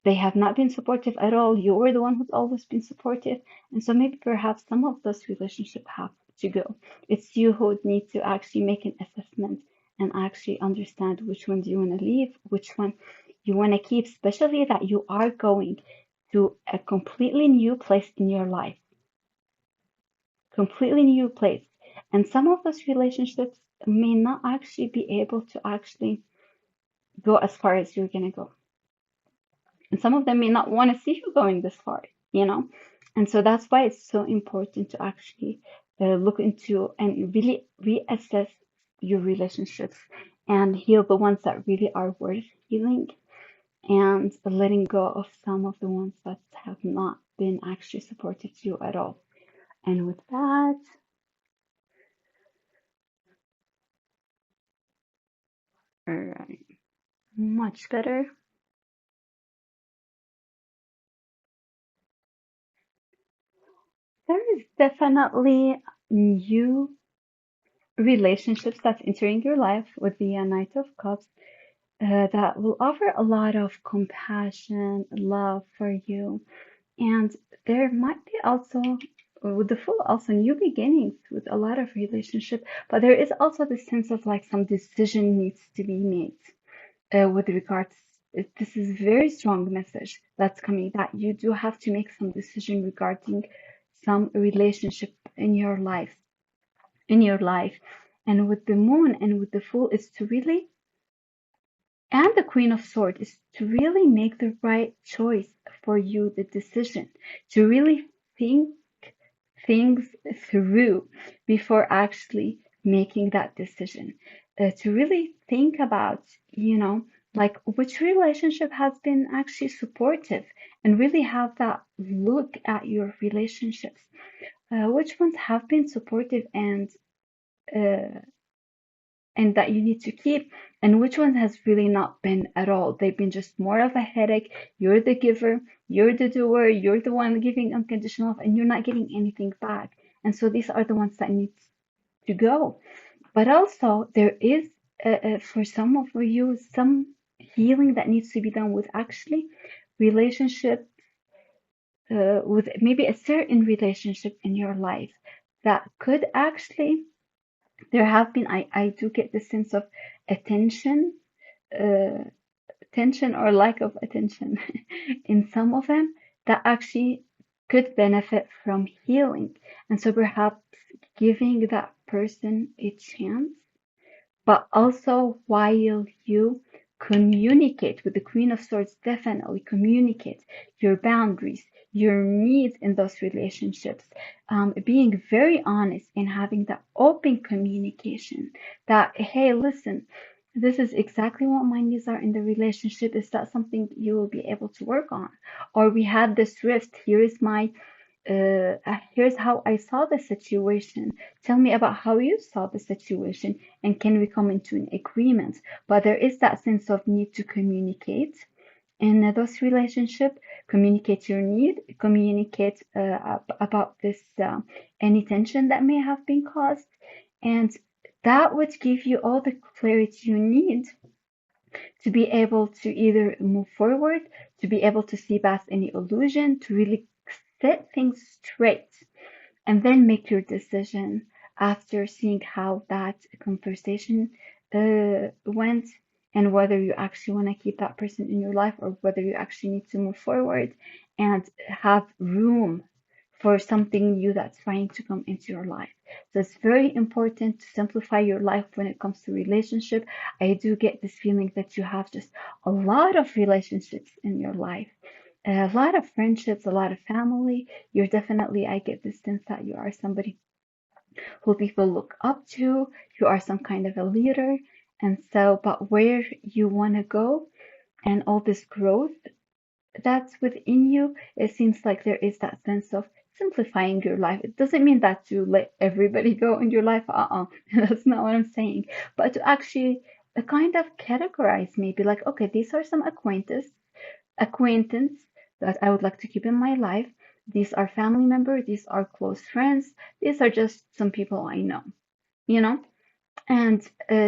They have not been supportive at all. You were the one who's always been supportive. And so maybe perhaps some of those relationships have to go. It's you who would need to actually make an assessment and actually understand which one do you want to leave, which one you want to keep, especially that you are going to a completely new place in your life. Completely new place. And some of those relationships may not actually be able to actually go as far as you're going to go. And some of them may not want to see you going this far, you know? And so that's why it's so important to actually look into and really reassess your relationships and heal the ones that really are worth healing. and letting go of some of the ones that have not been actually supportive to you at all. And with that, all right, much better. There is definitely new relationships that's entering your life with the Knight of Cups that will offer a lot of compassion, love for you. And there might be also, with the Fool, also new beginnings with a lot of relationship, but there is also the sense of like some decision needs to be made with regards. This is very strong message that's coming that you do have to make some decision regarding some relationship in your life. And with the Moon and with the Fool is to really, and the Queen of Swords is to really make the right choice for you, the decision, to really think things through before actually making that decision. To really think about, like which relationship has been actually supportive and really have that look at your relationships. Which ones have been supportive uh, and that you need to keep, and which one has really not been at all. They've been just more of a headache. You're the giver, you're the doer, you're the one giving unconditional love, and you're not getting anything back. And so these are the ones that need to go. But also, there is, for some of you, some healing that needs to be done with actually relationship, with maybe a certain relationship in your life that could actually there have been, I do get the sense of attention, uh, attention or lack of attention in some of them that actually could benefit from healing. And so perhaps giving that person a chance, but also while you communicate with the Queen of Swords, definitely communicate your boundaries, your needs in those relationships, being very honest and having that open communication that, hey, listen, this is exactly what my needs are in the relationship. Is that something you will be able to work on? Or we had this rift. Here's how I saw the situation. Tell me about how you saw the situation, and can we come into an agreement? But there is that sense of need to communicate in those relationships. Communicate your need, communicate about this any tension that may have been caused, and that would give you all the clarity you need to be able to either move forward, to be able to see past any illusion, to really set things straight, and then make your decision after seeing how that conversation went and whether you actually want to keep that person in your life or whether you actually need to move forward and have room for something new that's trying to come into your life. So it's very important to simplify your life when it comes to relationship. I do get this feeling that you have just a lot of relationships in your life, a lot of friendships, a lot of family. You're definitely, I get this sense that you are somebody who people look up to. You are some kind of a leader. And so, but where you want to go and all this growth that's within you, it seems like there is that sense of simplifying your life. It doesn't mean that you let everybody go in your life. That's not what I'm saying. But to actually kind of categorize maybe like, okay, these are some acquaintance that I would like to keep in my life. These are family members, these are close friends, these are just some people I know, you know? And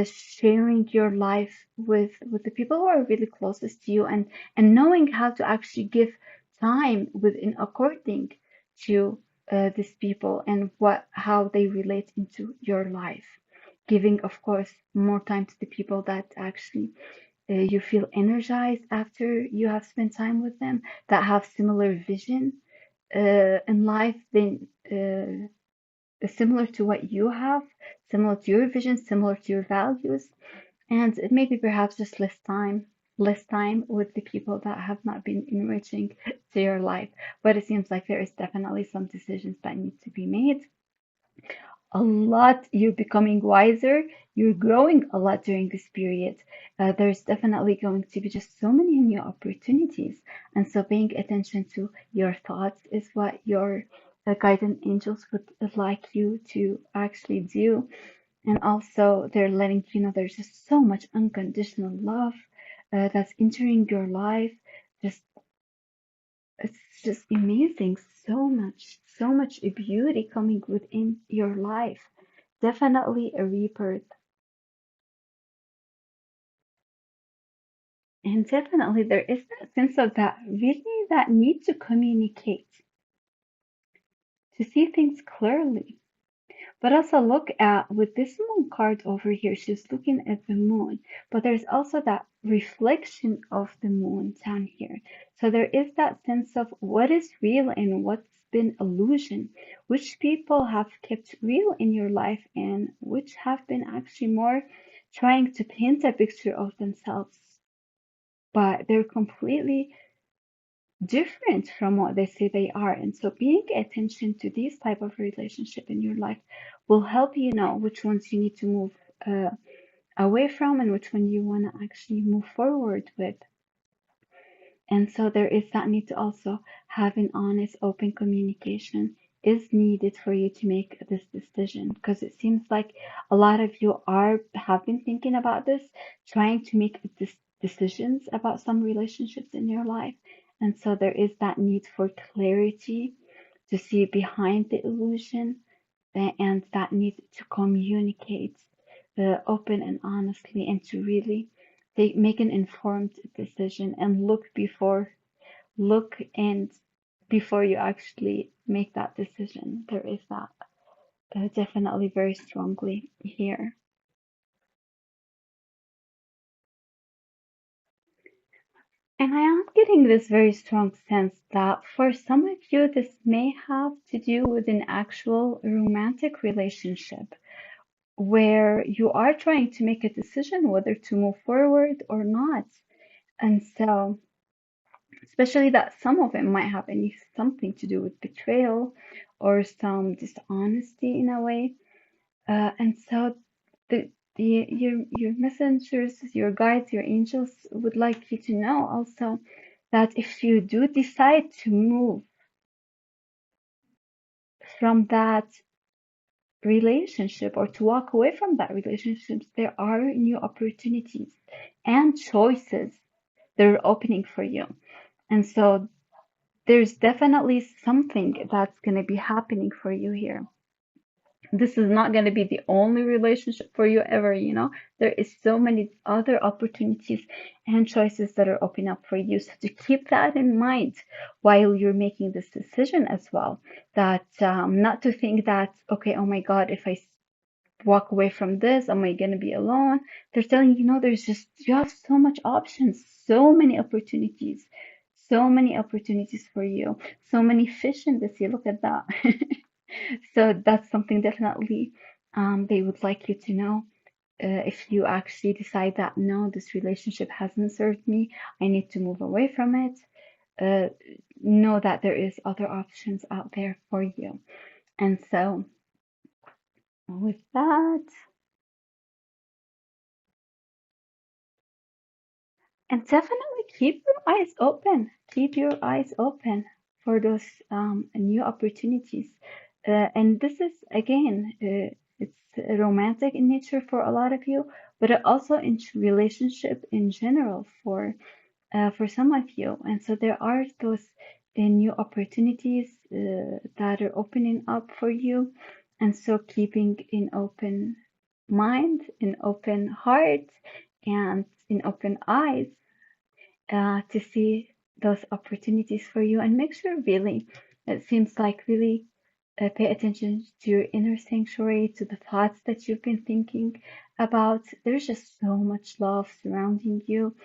sharing your life with the people who are really closest to you, and knowing how to actually give time within according to these people and what how they relate into your life, giving of course more time to the people that actually you feel energized after you have spent time with them, that have similar vision in life than similar to what you have, similar to your vision, similar to your values, and maybe perhaps just less time with the people that have not been enriching to your life. But it seems like there is definitely some decisions that need to be made. a lot. You're becoming wiser. You're growing a lot during this period. There's definitely going to be just so many new opportunities. And so paying attention to your thoughts is what your guardian angels would like you to actually do. And also, they're letting you know there's just so much unconditional love that's entering your life. Just it's just amazing. So much beauty coming within your life. Definitely a rebirth. And definitely there is that sense of that really that need to communicate, to see things clearly. But also look at with this moon card over here, she's looking at the moon, but there's also that reflection of the moon down here. So there is that sense of what is real and what's been illusion, which people have kept real in your life and which have been actually more trying to paint a picture of themselves, but they're completely different from what they say they are. And so paying attention to these type of relationship in your life will help you know which ones you need to move uh, away from and which one you want to actually move forward with. And so there is that need to also have an honest, open communication is needed for you to make this decision, because it seems like a lot of you have been thinking about this, trying to make decisions about some relationships in your life. And so there is that need for clarity to see behind the illusion and that need to communicate open and honestly and to really make an informed decision and look and before you actually make that decision. There is that definitely very strongly here. And I am getting this very strong sense that for some of you, this may have to do with an actual romantic relationship where you are trying to make a decision whether to move forward or not. And so, especially that some of it might have something to do with betrayal or some dishonesty in a way. And so your messengers, your guides, your angels would like you to know also that if you do decide to move from that relationship or to walk away from that relationship, there are new opportunities and choices that are opening for you. And so there's definitely something that's going to be happening for you here. This is not going to be the only relationship for you ever, you know. There is so many other opportunities and choices that are opening up for you. So to keep that in mind while you're making this decision as well, that not to think that, okay, oh my God, if I walk away from this, am I going to be alone? They're telling you, no, there's just you have so much options, so many opportunities for you, so many fish in the sea. Look at that. So that's something definitely they would like you to know. If you actually decide that no, this relationship hasn't served me, I need to move away from it. Uh, know that there is other options out there for you. And so with that, and definitely keep your eyes open. Keep your eyes open for those new opportunities. And this is again, it's romantic in nature for a lot of you, but also in relationship in general for some of you. And so there are those new opportunities that are opening up for you. And so keeping an open mind, an open heart, and an open eyes to see those opportunities for you and make sure really, it seems like really pay attention to your inner sanctuary, to the thoughts that you've been thinking about. There's just so much love surrounding you.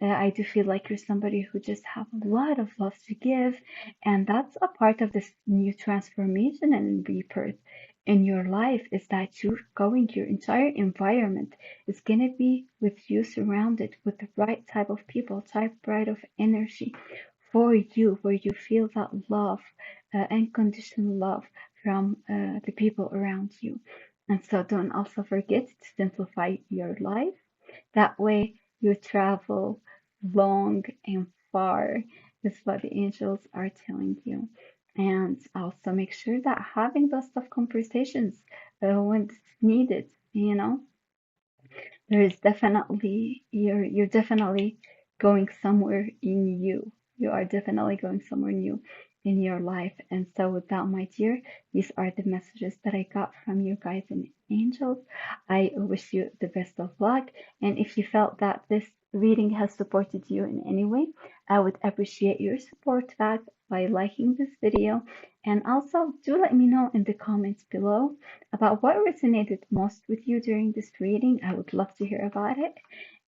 I do feel like you're somebody who just have a lot of love to give, and that's a part of this new transformation and rebirth in your life is that you're going, your entire environment is gonna be with you surrounded with the right type of people, right of energy for you, where you feel that love, unconditional love from the people around you. And so don't also forget to simplify your life. That way you travel long and far, is what the angels are telling you. And also make sure that having those tough conversations when it's needed, there is definitely you're definitely going somewhere in you. You are definitely going somewhere new in your life. And so with that, my dear, these are the messages that I got from you guys and angels. I wish you the best of luck. And if you felt that this reading has supported you in any way, I would appreciate your support back by liking this video. And also do let me know in the comments below about what resonated most with you during this reading. I would love to hear about it.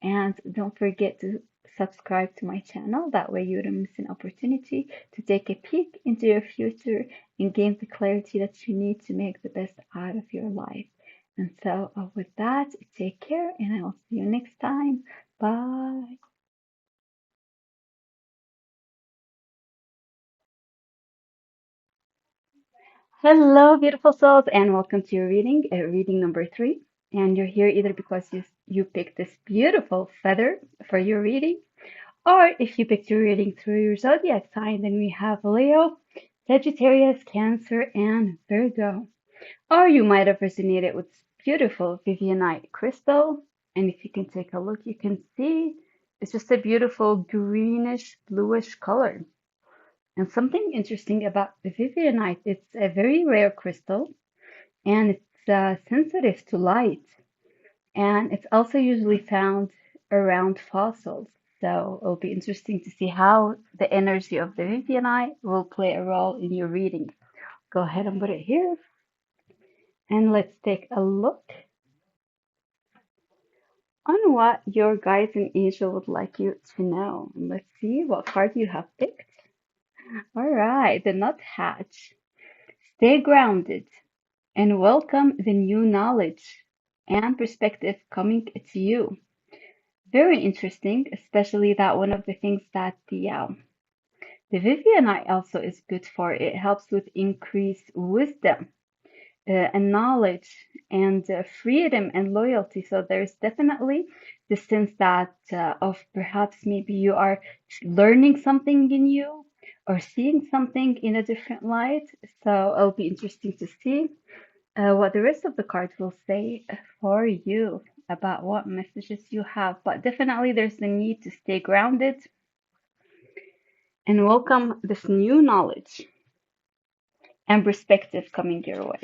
And don't forget to subscribe to my channel. That way you don't miss an opportunity to take a peek into your future and gain the clarity that you need to make the best out of your life. And so with that, take care and I will see you next time. Bye. Hello, beautiful souls, and welcome to your reading number 3. And you're here either because you picked this beautiful feather for your reading, or if you picked your reading through your zodiac sign, then we have Leo, Sagittarius, Cancer, and Virgo. Or you might have resonated with this beautiful Vivianite crystal. And if you can take a look, you can see it's just a beautiful greenish, bluish color. And something interesting about the Vivianite, it's a very rare crystal and it's sensitive to light. And it's also usually found around fossils. So it'll be interesting to see how the energy of the Vivianite will play a role in your reading. Go ahead and put it here. And let's take a look on what your guides and angel would like you to know. And let's see what card you have picked. All right, the nuthatch. Stay grounded and welcome the new knowledge and perspective coming to you. Very interesting, especially that one of the things that the Vivianite also is good for. It helps with increased wisdom and knowledge and freedom and loyalty. So there's definitely the sense that of perhaps maybe you are learning something in you or seeing something in a different light. So it'll be interesting to see what the rest of the cards will say for you about what messages you have. But definitely there's the need to stay grounded and welcome this new knowledge and perspective coming your way.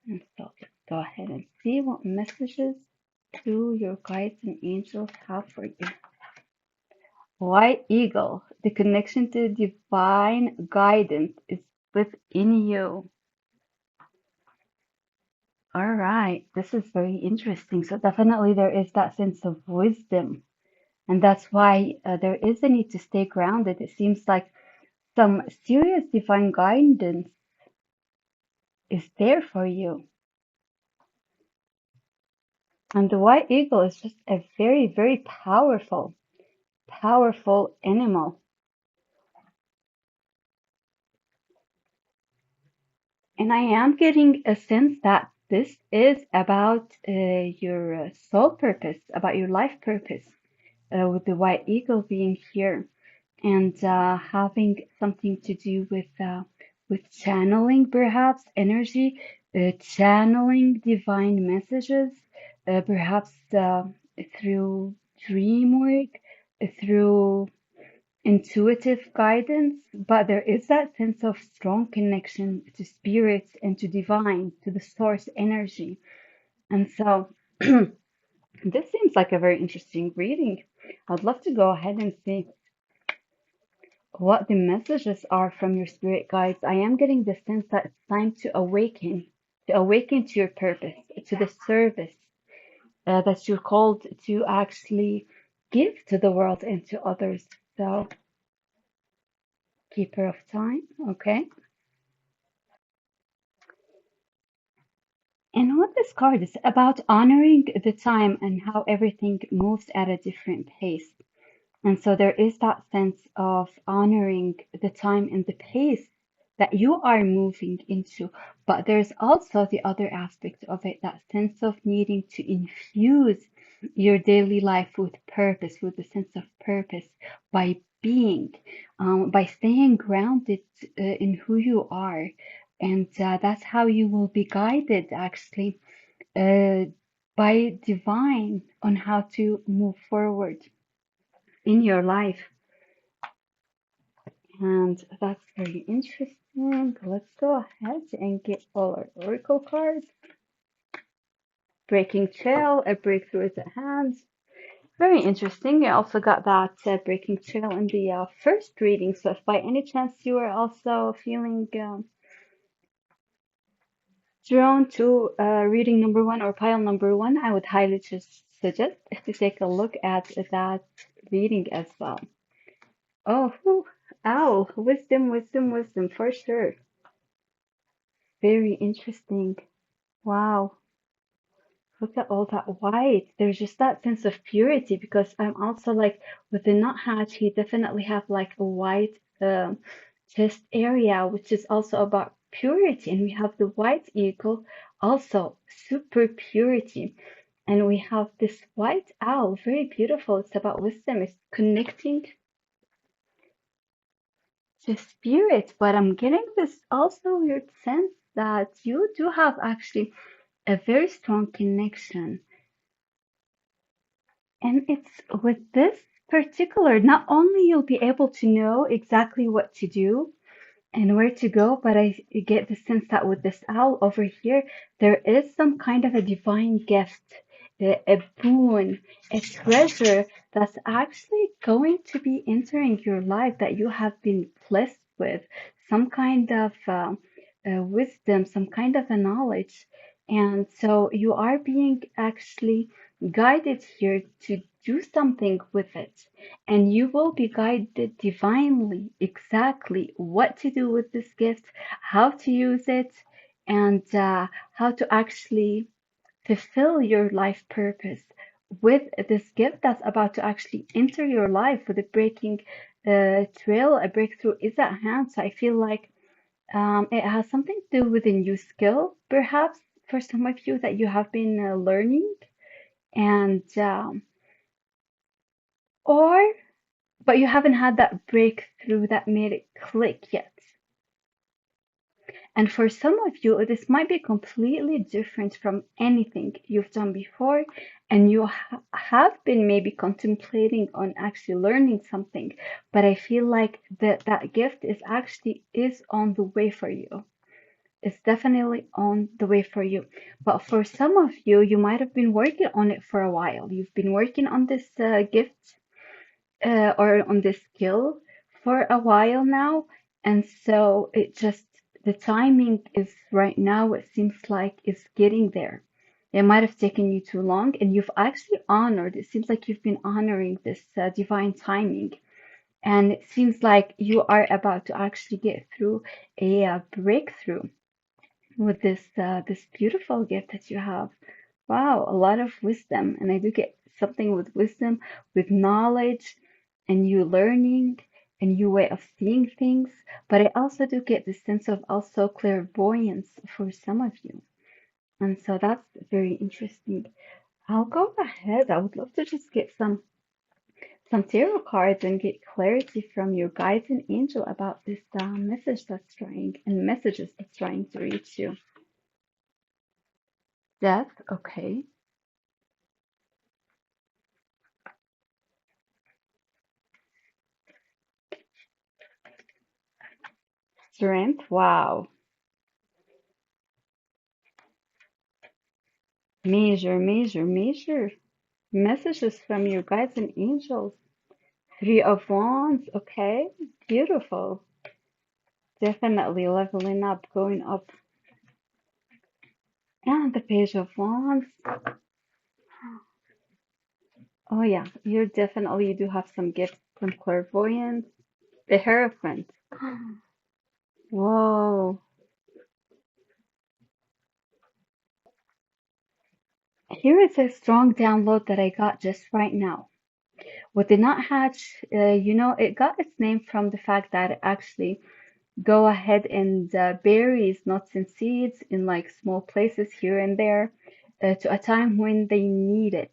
And so let's go ahead and see what messages do your guides and angels have for you. White Eagle, the connection to divine guidance is within you. All right, this is very interesting. So definitely there is that sense of wisdom. And that's why there is a need to stay grounded. It seems like some serious divine guidance is there for you. And the white eagle is just a very, very powerful animal. And I am getting a sense that this is about your soul purpose, about your life purpose, with the white eagle being here and having something to do with channeling perhaps energy, channeling divine messages, perhaps through dream work, through intuitive guidance, but there is that sense of strong connection to spirits and to divine, to the source energy. And so this seems like a very interesting reading. I'd love to go ahead and see what the messages are from your spirit guides. I am getting the sense that it's time to awaken to your purpose, to the service that you're called to actually give to the world and to others. So, keeper of time, okay. And what this card is about honoring the time and how everything moves at a different pace. And so there is that sense of honoring the time and the pace that you are moving into. But there's also the other aspect of it, that sense of needing to infuse your daily life with purpose, with a sense of purpose by being, by staying grounded in who you are. And that's how you will be guided actually uh, by divine on how to move forward in your life. And that's very interesting. Let's go ahead and get all our oracle cards. Breaking trail, a breakthrough is at hand. Very interesting. I also got that breaking trail in the first reading. So if by any chance you are also feeling drawn to reading number one or pile number one, I would highly just suggest to take a look at that reading as well. Oh, whew. Owl, wisdom, wisdom, wisdom, for sure. Very interesting. Wow. Look at all that white. There's just that sense of purity because I'm also like with the nuthatch, he definitely have like a white chest area, which is also about purity. And we have the white eagle, also super purity. And we have this white owl, very beautiful. It's about wisdom. It's connecting to spirit. But I'm getting this also weird sense that you do have actually a very strong connection. And it's with this particular, not only you'll be able to know exactly what to do and where to go, but I get the sense that with this owl over here, there is some kind of a divine gift, a boon, a treasure that's actually going to be entering your life that you have been blessed with, some kind of wisdom, some kind of a knowledge. And so you are being actually guided here to do something with it. And you will be guided divinely exactly what to do with this gift, how to use it, and how to actually fulfill your life purpose with this gift that's about to actually enter your life with a breaking trail. A breakthrough is at hand. So I feel like it has something to do with a new skill, perhaps for some of you that you have been learning, and or but you haven't had that breakthrough that made it click yet. And for some of you, this might be completely different from anything you've done before, and you have been maybe contemplating on actually learning something. But I feel like that gift is on the way for you. It's definitely on the way for you. But for some of you, you might have been working on it for a while. You've been working on this gift or on this skill for a while now. And so it just, the timing is right now, it seems like it's getting there. It might have taken you too long, and you've actually honored, it seems like you've been honoring this divine timing. And it seems like you are about to actually get through a breakthrough with this beautiful gift that you have. Wow, a lot of wisdom. And I do get something with wisdom, with knowledge, and you learning, and new way of seeing things. But I also do get this sense of also clairvoyance for some of you. And so that's very interesting. I'll go ahead. I would love to just get some tarot cards and get clarity from your guides and angel about this message that's trying and messages that's trying to reach you. Death, okay. Strength, wow. Major, major, major messages from your guides and angels. Three of Wands, okay. Beautiful. Definitely leveling up, going up. And the Page of Wands. Oh yeah, you do have some gifts from clairvoyance. The Hierophant. Whoa. Here is a strong download that I got just right now. With the nuthatch, it got its name from the fact that it actually go ahead and buries nuts and seeds in like small places here and there to a time when they need it.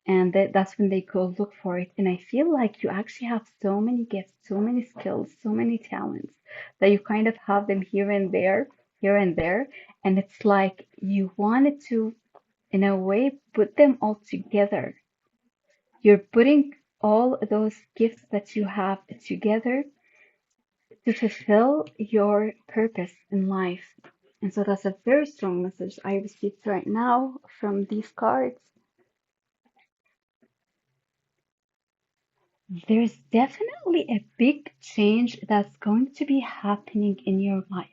And that's when they go look for it. And I feel like you actually have so many gifts, so many skills, so many talents that you kind of have them here and there, here and there. And it's like you wanted to, in a way, put them all together. You're putting all those gifts that you have together to fulfill your purpose in life. And so that's a very strong message I received right now from these cards. There's definitely a big change that's going to be happening in your life.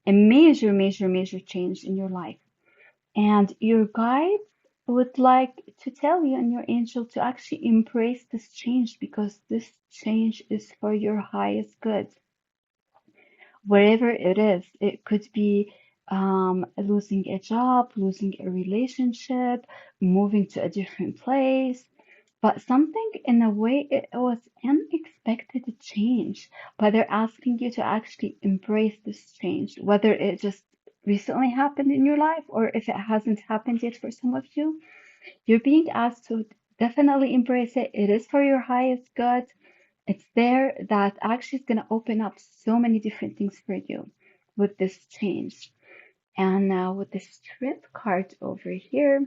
A major, major, major change in your life. And your guides would like to tell you and your angel to actually embrace this change because this change is for your highest good. Wherever it is, it could be losing a job, losing a relationship, moving to a different place, but something in a way it was unexpected change, but they're asking you to actually embrace this change, whether it just recently happened in your life or if it hasn't happened yet for some of you, you're being asked to definitely embrace it. It is for your highest good. It's there that actually is going to open up so many different things for you with this change. And now with the Strength card over here,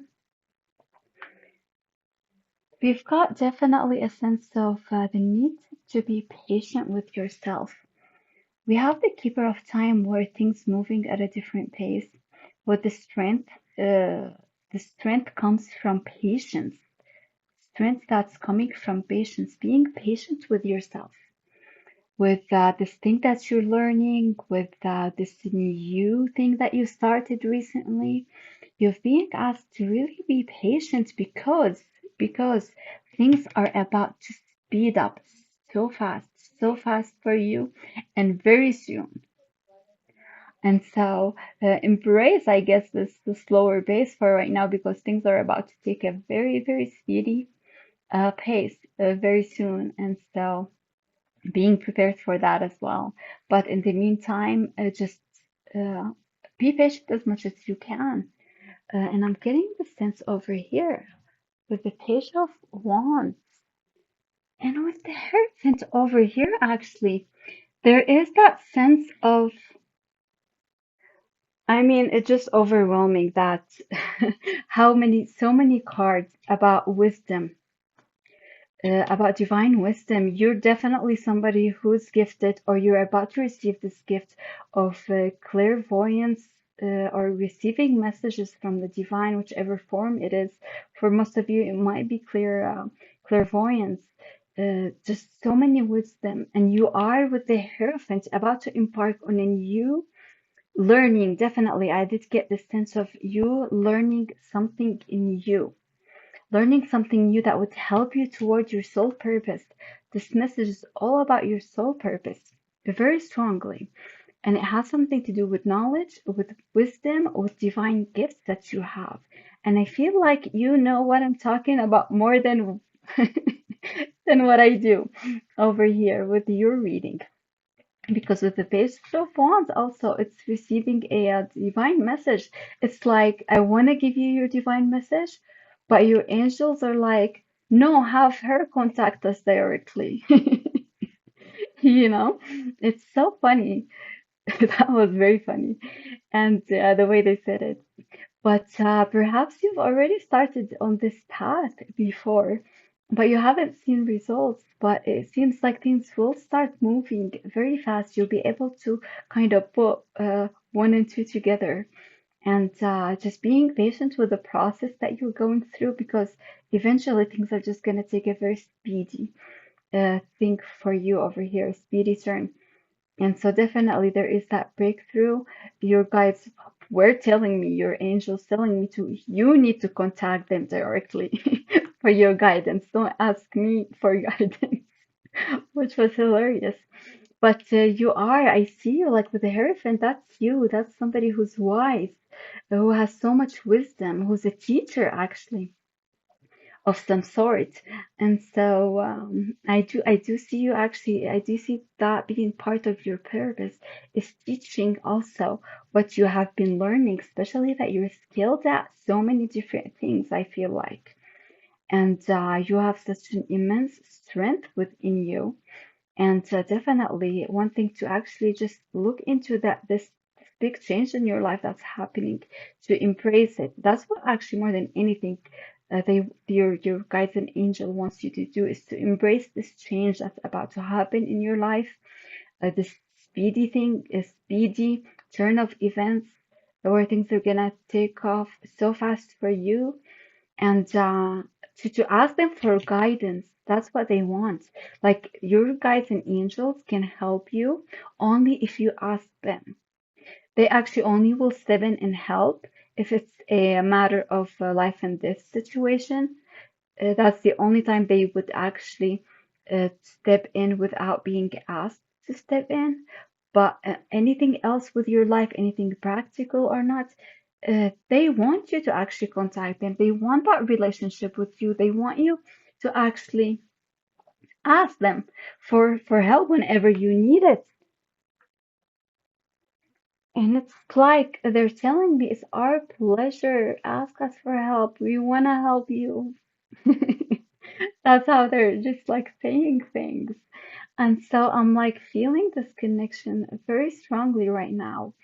we've got definitely a sense of the need to be patient with yourself. We have the Keeper of Time where things moving at a different pace. With the strength comes from patience. Strength that's coming from patience, being patient with yourself, with this thing that you're learning, with this new thing that you started recently. You're being asked to really be patient because things are about to speed up so fast for you, and very soon. And so embrace, I guess, this slower pace for right now because things are about to take a very, very speedy pace very soon. And so being prepared for that as well. But in the meantime, just uh, be patient as much as you can. And I'm getting the sense over here with the Page of Wands and with the Hierophant over here, actually, there is that sense of, I mean, it's just overwhelming that so many cards about wisdom, about divine wisdom. You're definitely somebody who's gifted, or you're about to receive this gift of clairvoyance, or receiving messages from the divine, whichever form it is. For most of you, it might be clairvoyance. Just so many wisdom, and you are with the Hierophant about to embark on a new learning. Definitely, I did get the sense of you learning something in you, learning something new that would help you toward your soul purpose. This message is all about your soul purpose very strongly. And it has something to do with knowledge, with wisdom, with divine gifts that you have. And I feel like you know what I'm talking about more than than what I do over here with your reading. Because with the Page of Wands, also, it's receiving a divine message. It's like, I want to give you your divine message, but your angels are like, no, have her contact us directly. You know, it's so funny. That was very funny. And the way they said it. But perhaps you've already started on this path before, but you haven't seen results. But it seems like things will start moving very fast. You'll be able to kind of put one and two together, and just being patient with the process that you're going through because eventually things are just going to take a very speedy thing for you over here, speedy turn. And so definitely there is that breakthrough. Your guides were telling me, your angels telling me to, you need to contact them directly for your guidance. Don't ask me for guidance, which was hilarious. But I see you like with the Hierophant, that's you. That's somebody who's wise, who has so much wisdom, who's a teacher actually of some sort. And so I do see you actually, I do see that being part of your purpose is teaching also what you have been learning, especially that you're skilled at so many different things, I feel like. And you have such an immense strength within you. And definitely one thing to actually just look into that this big change in your life that's happening, to embrace it. That's what actually more than anything your guides and angel wants you to do, is to embrace this change that's about to happen in your life. This speedy turn of events where things are gonna take off so fast for you, and to ask them for guidance. That's what they want. Like your guides and angels can help you only if you ask them. They actually only will step in and help if it's a matter of life and death situation. That's the only time they would actually step in without being asked to step in. But anything else with your life, anything practical or not, they want you to actually contact them. They want that relationship with you. They want you to actually ask them for help whenever you need it. And it's like they're telling me it's our pleasure. Ask us for help. We want to help you. That's how they're just like saying things. And so I'm like feeling this connection very strongly right now.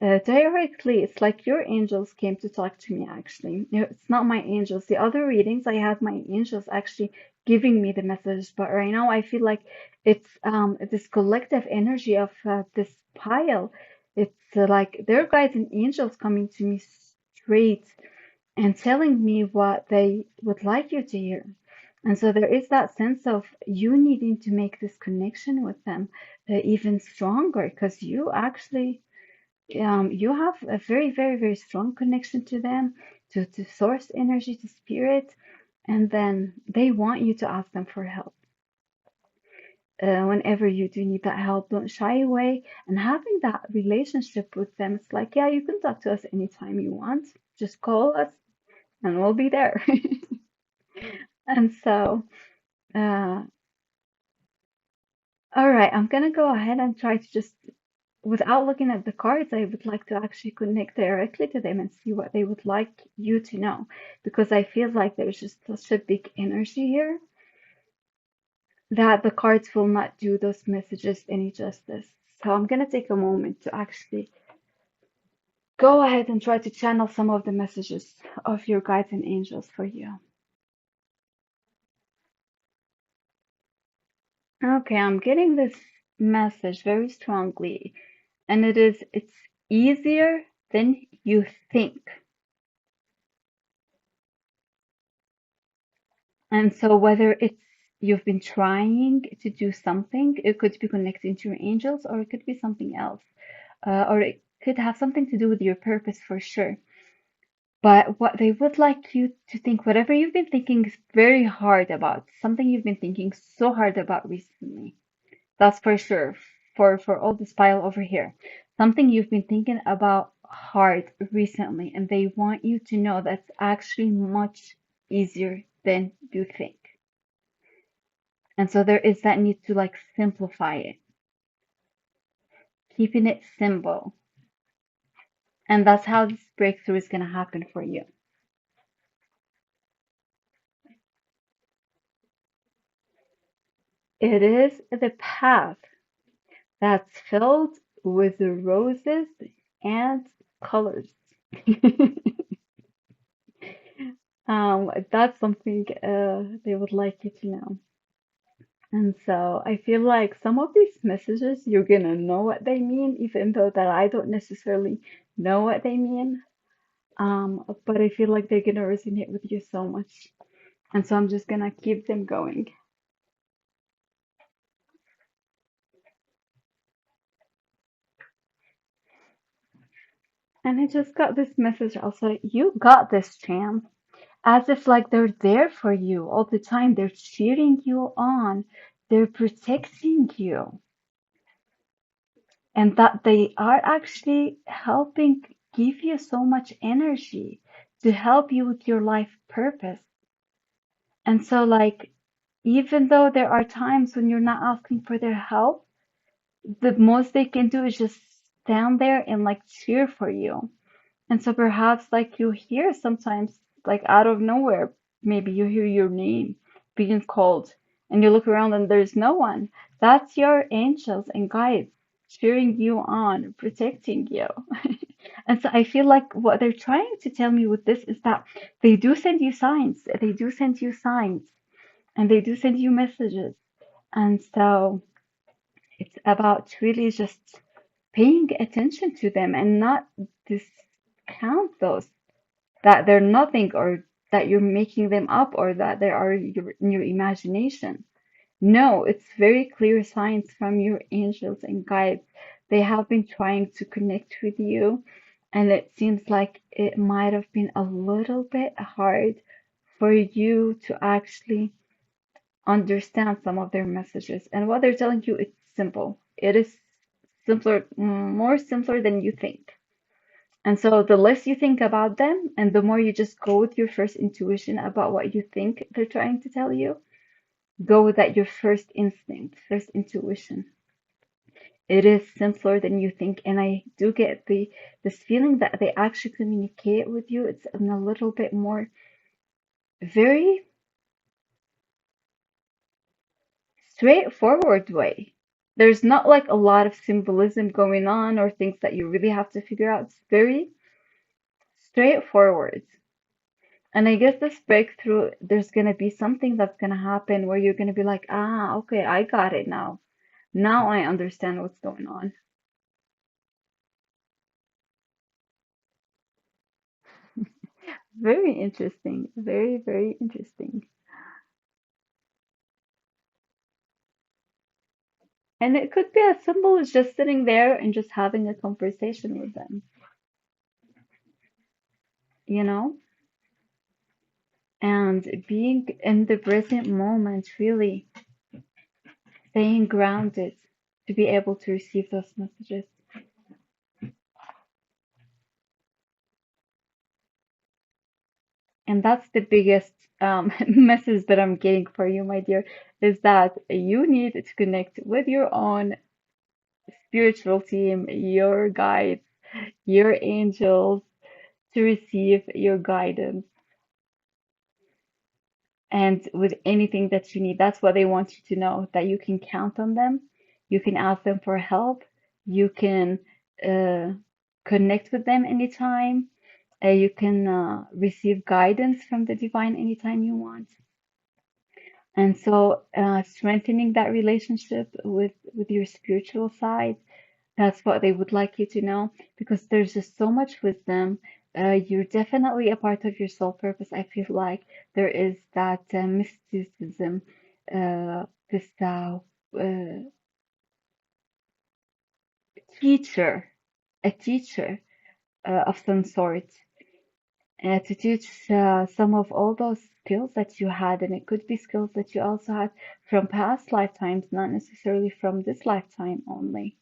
Directly, it's like your angels came to talk to me actually. No, it's not my angels. The other readings, I had my angels actually giving me the message, but right now I feel like it's this collective energy of this pile. It's like their guides and angels coming to me straight and telling me what they would like you to hear. And so there is that sense of you needing to make this connection with them even stronger, because you actually you have a very, very, very strong connection to them, to source energy, to spirit, and then they want you to ask them for help. Whenever you do need that help, don't shy away. And having that relationship with them, it's like, yeah, you can talk to us anytime you want. Just call us and we'll be there. And so, uh, all right, I'm gonna go ahead and try to just, without looking at the cards, I would like to actually connect directly to them and see what they would like you to know, because I feel like there's just such a big energy here that the cards will not do those messages any justice. So I'm going to take a moment to actually go ahead and try to channel some of the messages of your guides and angels for you. Okay, I'm getting this message very strongly, and it's easier than you think. And so whether it's you've been trying to do something, it could be connecting to your angels, or it could be something else, or it could have something to do with your purpose for sure. But what they would like you to think, whatever you've been thinking very hard about, something you've been thinking so hard about recently, that's for sure. For all this pile over here, something you've been thinking about hard recently, and they want you to know that's actually much easier than you think. And so there is that need to like simplify it, keeping it simple. And that's how this breakthrough is going to happen for you. It is the path that's filled with roses and colors. That's something they would like you to know. And so I feel like some of these messages, you're gonna know what they mean, even though that I don't necessarily know what they mean. But I feel like they're gonna resonate with you so much. And so I'm just gonna keep them going. And I just got this message also. You got this, champ. As if like they're there for you all the time. They're cheering you on. They're protecting you. And that they are actually helping give you so much energy to help you with your life purpose. And so, like, even though there are times when you're not asking for their help, the most they can do is just stand there and like cheer for you. And so perhaps like you hear sometimes like out of nowhere, maybe you hear your name being called and you look around and there's no one. That's your angels and guides cheering you on, protecting you. And so I feel like what they're trying to tell me with this is that they do send you signs. They do send you signs and they do send you messages. And so it's about really just paying attention to them and not discount those, that they're nothing or that you're making them up or that they are in your imagination. No, it's very clear signs from your angels and guides. They have been trying to connect with you, and it seems like it might have been a little bit hard for you to actually understand some of their messages. And what they're telling you, it's simple. It is simpler, more simpler than you think. And so the less you think about them and the more you just go with your first intuition about what you think they're trying to tell you, go with that your first instinct, first intuition. It is simpler than you think. And I do get this feeling that they actually communicate with you. It's in a little bit more very straightforward way. There's not like a lot of symbolism going on or things that you really have to figure out. It's very straightforward. And I guess this breakthrough, there's gonna be something that's gonna happen where you're gonna be like, ah, okay, I got it now. Now I understand what's going on. Very interesting. Very, very interesting. And it could be as simple as just sitting there and just having a conversation with them, you know? And being in the present moment, really staying grounded to be able to receive those messages. And that's the biggest message that I'm getting for you, my dear, is that you need to connect with your own spiritual team, your guides, your angels to receive your guidance and with anything that you need. That's what they want you to know, that you can count on them, you can ask them for help, you can uh, connect with them anytime, you can receive guidance from the divine anytime you want. And so, strengthening that relationship with your spiritual side, that's what they would like you to know, because there's just so much wisdom. You're definitely a part of your soul purpose. I feel like there is that mysticism, this teacher, a teacher of some sort, to teach some of all those skills that you had, and it could be skills that you also had from past lifetimes, not necessarily from this lifetime only.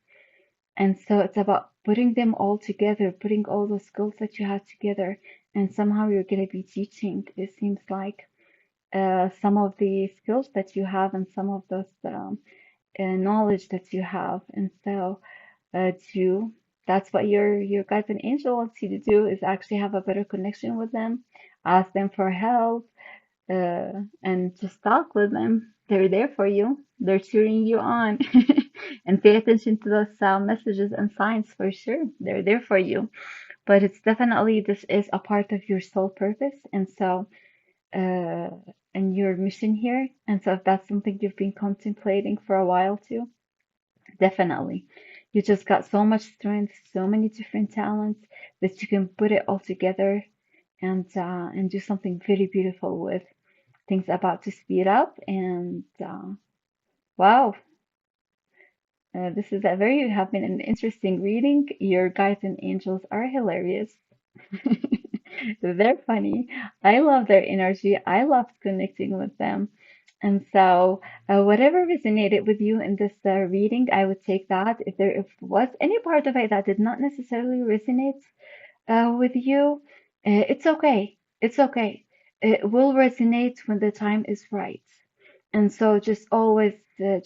And so it's about putting them all together, putting all the skills that you had together, and somehow you're going to be teaching, it seems like, some of the skills that you have and some of those knowledge that you have. And so, to that's what your guardian angel wants you to do is actually have a better connection with them, ask them for help, and just talk with them. They're there for you. They're cheering you on. And pay attention to those messages and signs for sure. They're there for you. But it's definitely this is a part of your soul purpose, and so uh, and your mission here. And so if that's something you've been contemplating for a while too, definitely. You just got so much strength, so many different talents that you can put it all together and do something very beautiful with. Things about to speed up and wow, this is a very have been an interesting reading. Your guides and angels are hilarious. They're funny. I love their energy. I loved connecting with them. And so, whatever resonated with you in this reading, I would take that. If was any part of it that did not necessarily resonate with you, it's okay. It's okay. it will resonate when the time is right. And so just always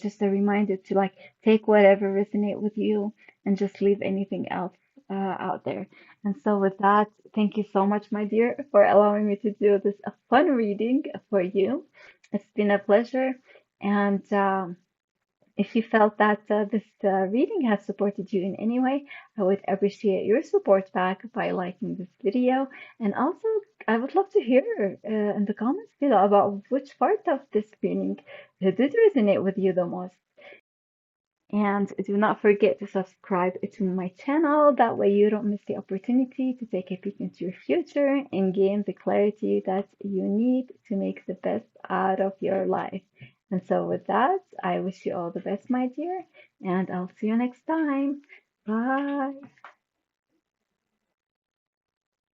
just a reminder to like take whatever resonate with you and just leave anything else out there. And so with that, thank you so much, my dear, for allowing me to do this a fun reading for you. It's been a pleasure. And if you felt that this reading has supported you in any way, I would appreciate your support back by liking this video. And also, I would love to hear in the comments below about which part of this reading did resonate with you the most. And do not forget to subscribe to my channel. That way you don't miss the opportunity to take a peek into your future and gain the clarity that you need to make the best out of your life. And so with that, I wish you all the best, my dear, and I'll see you next time. Bye.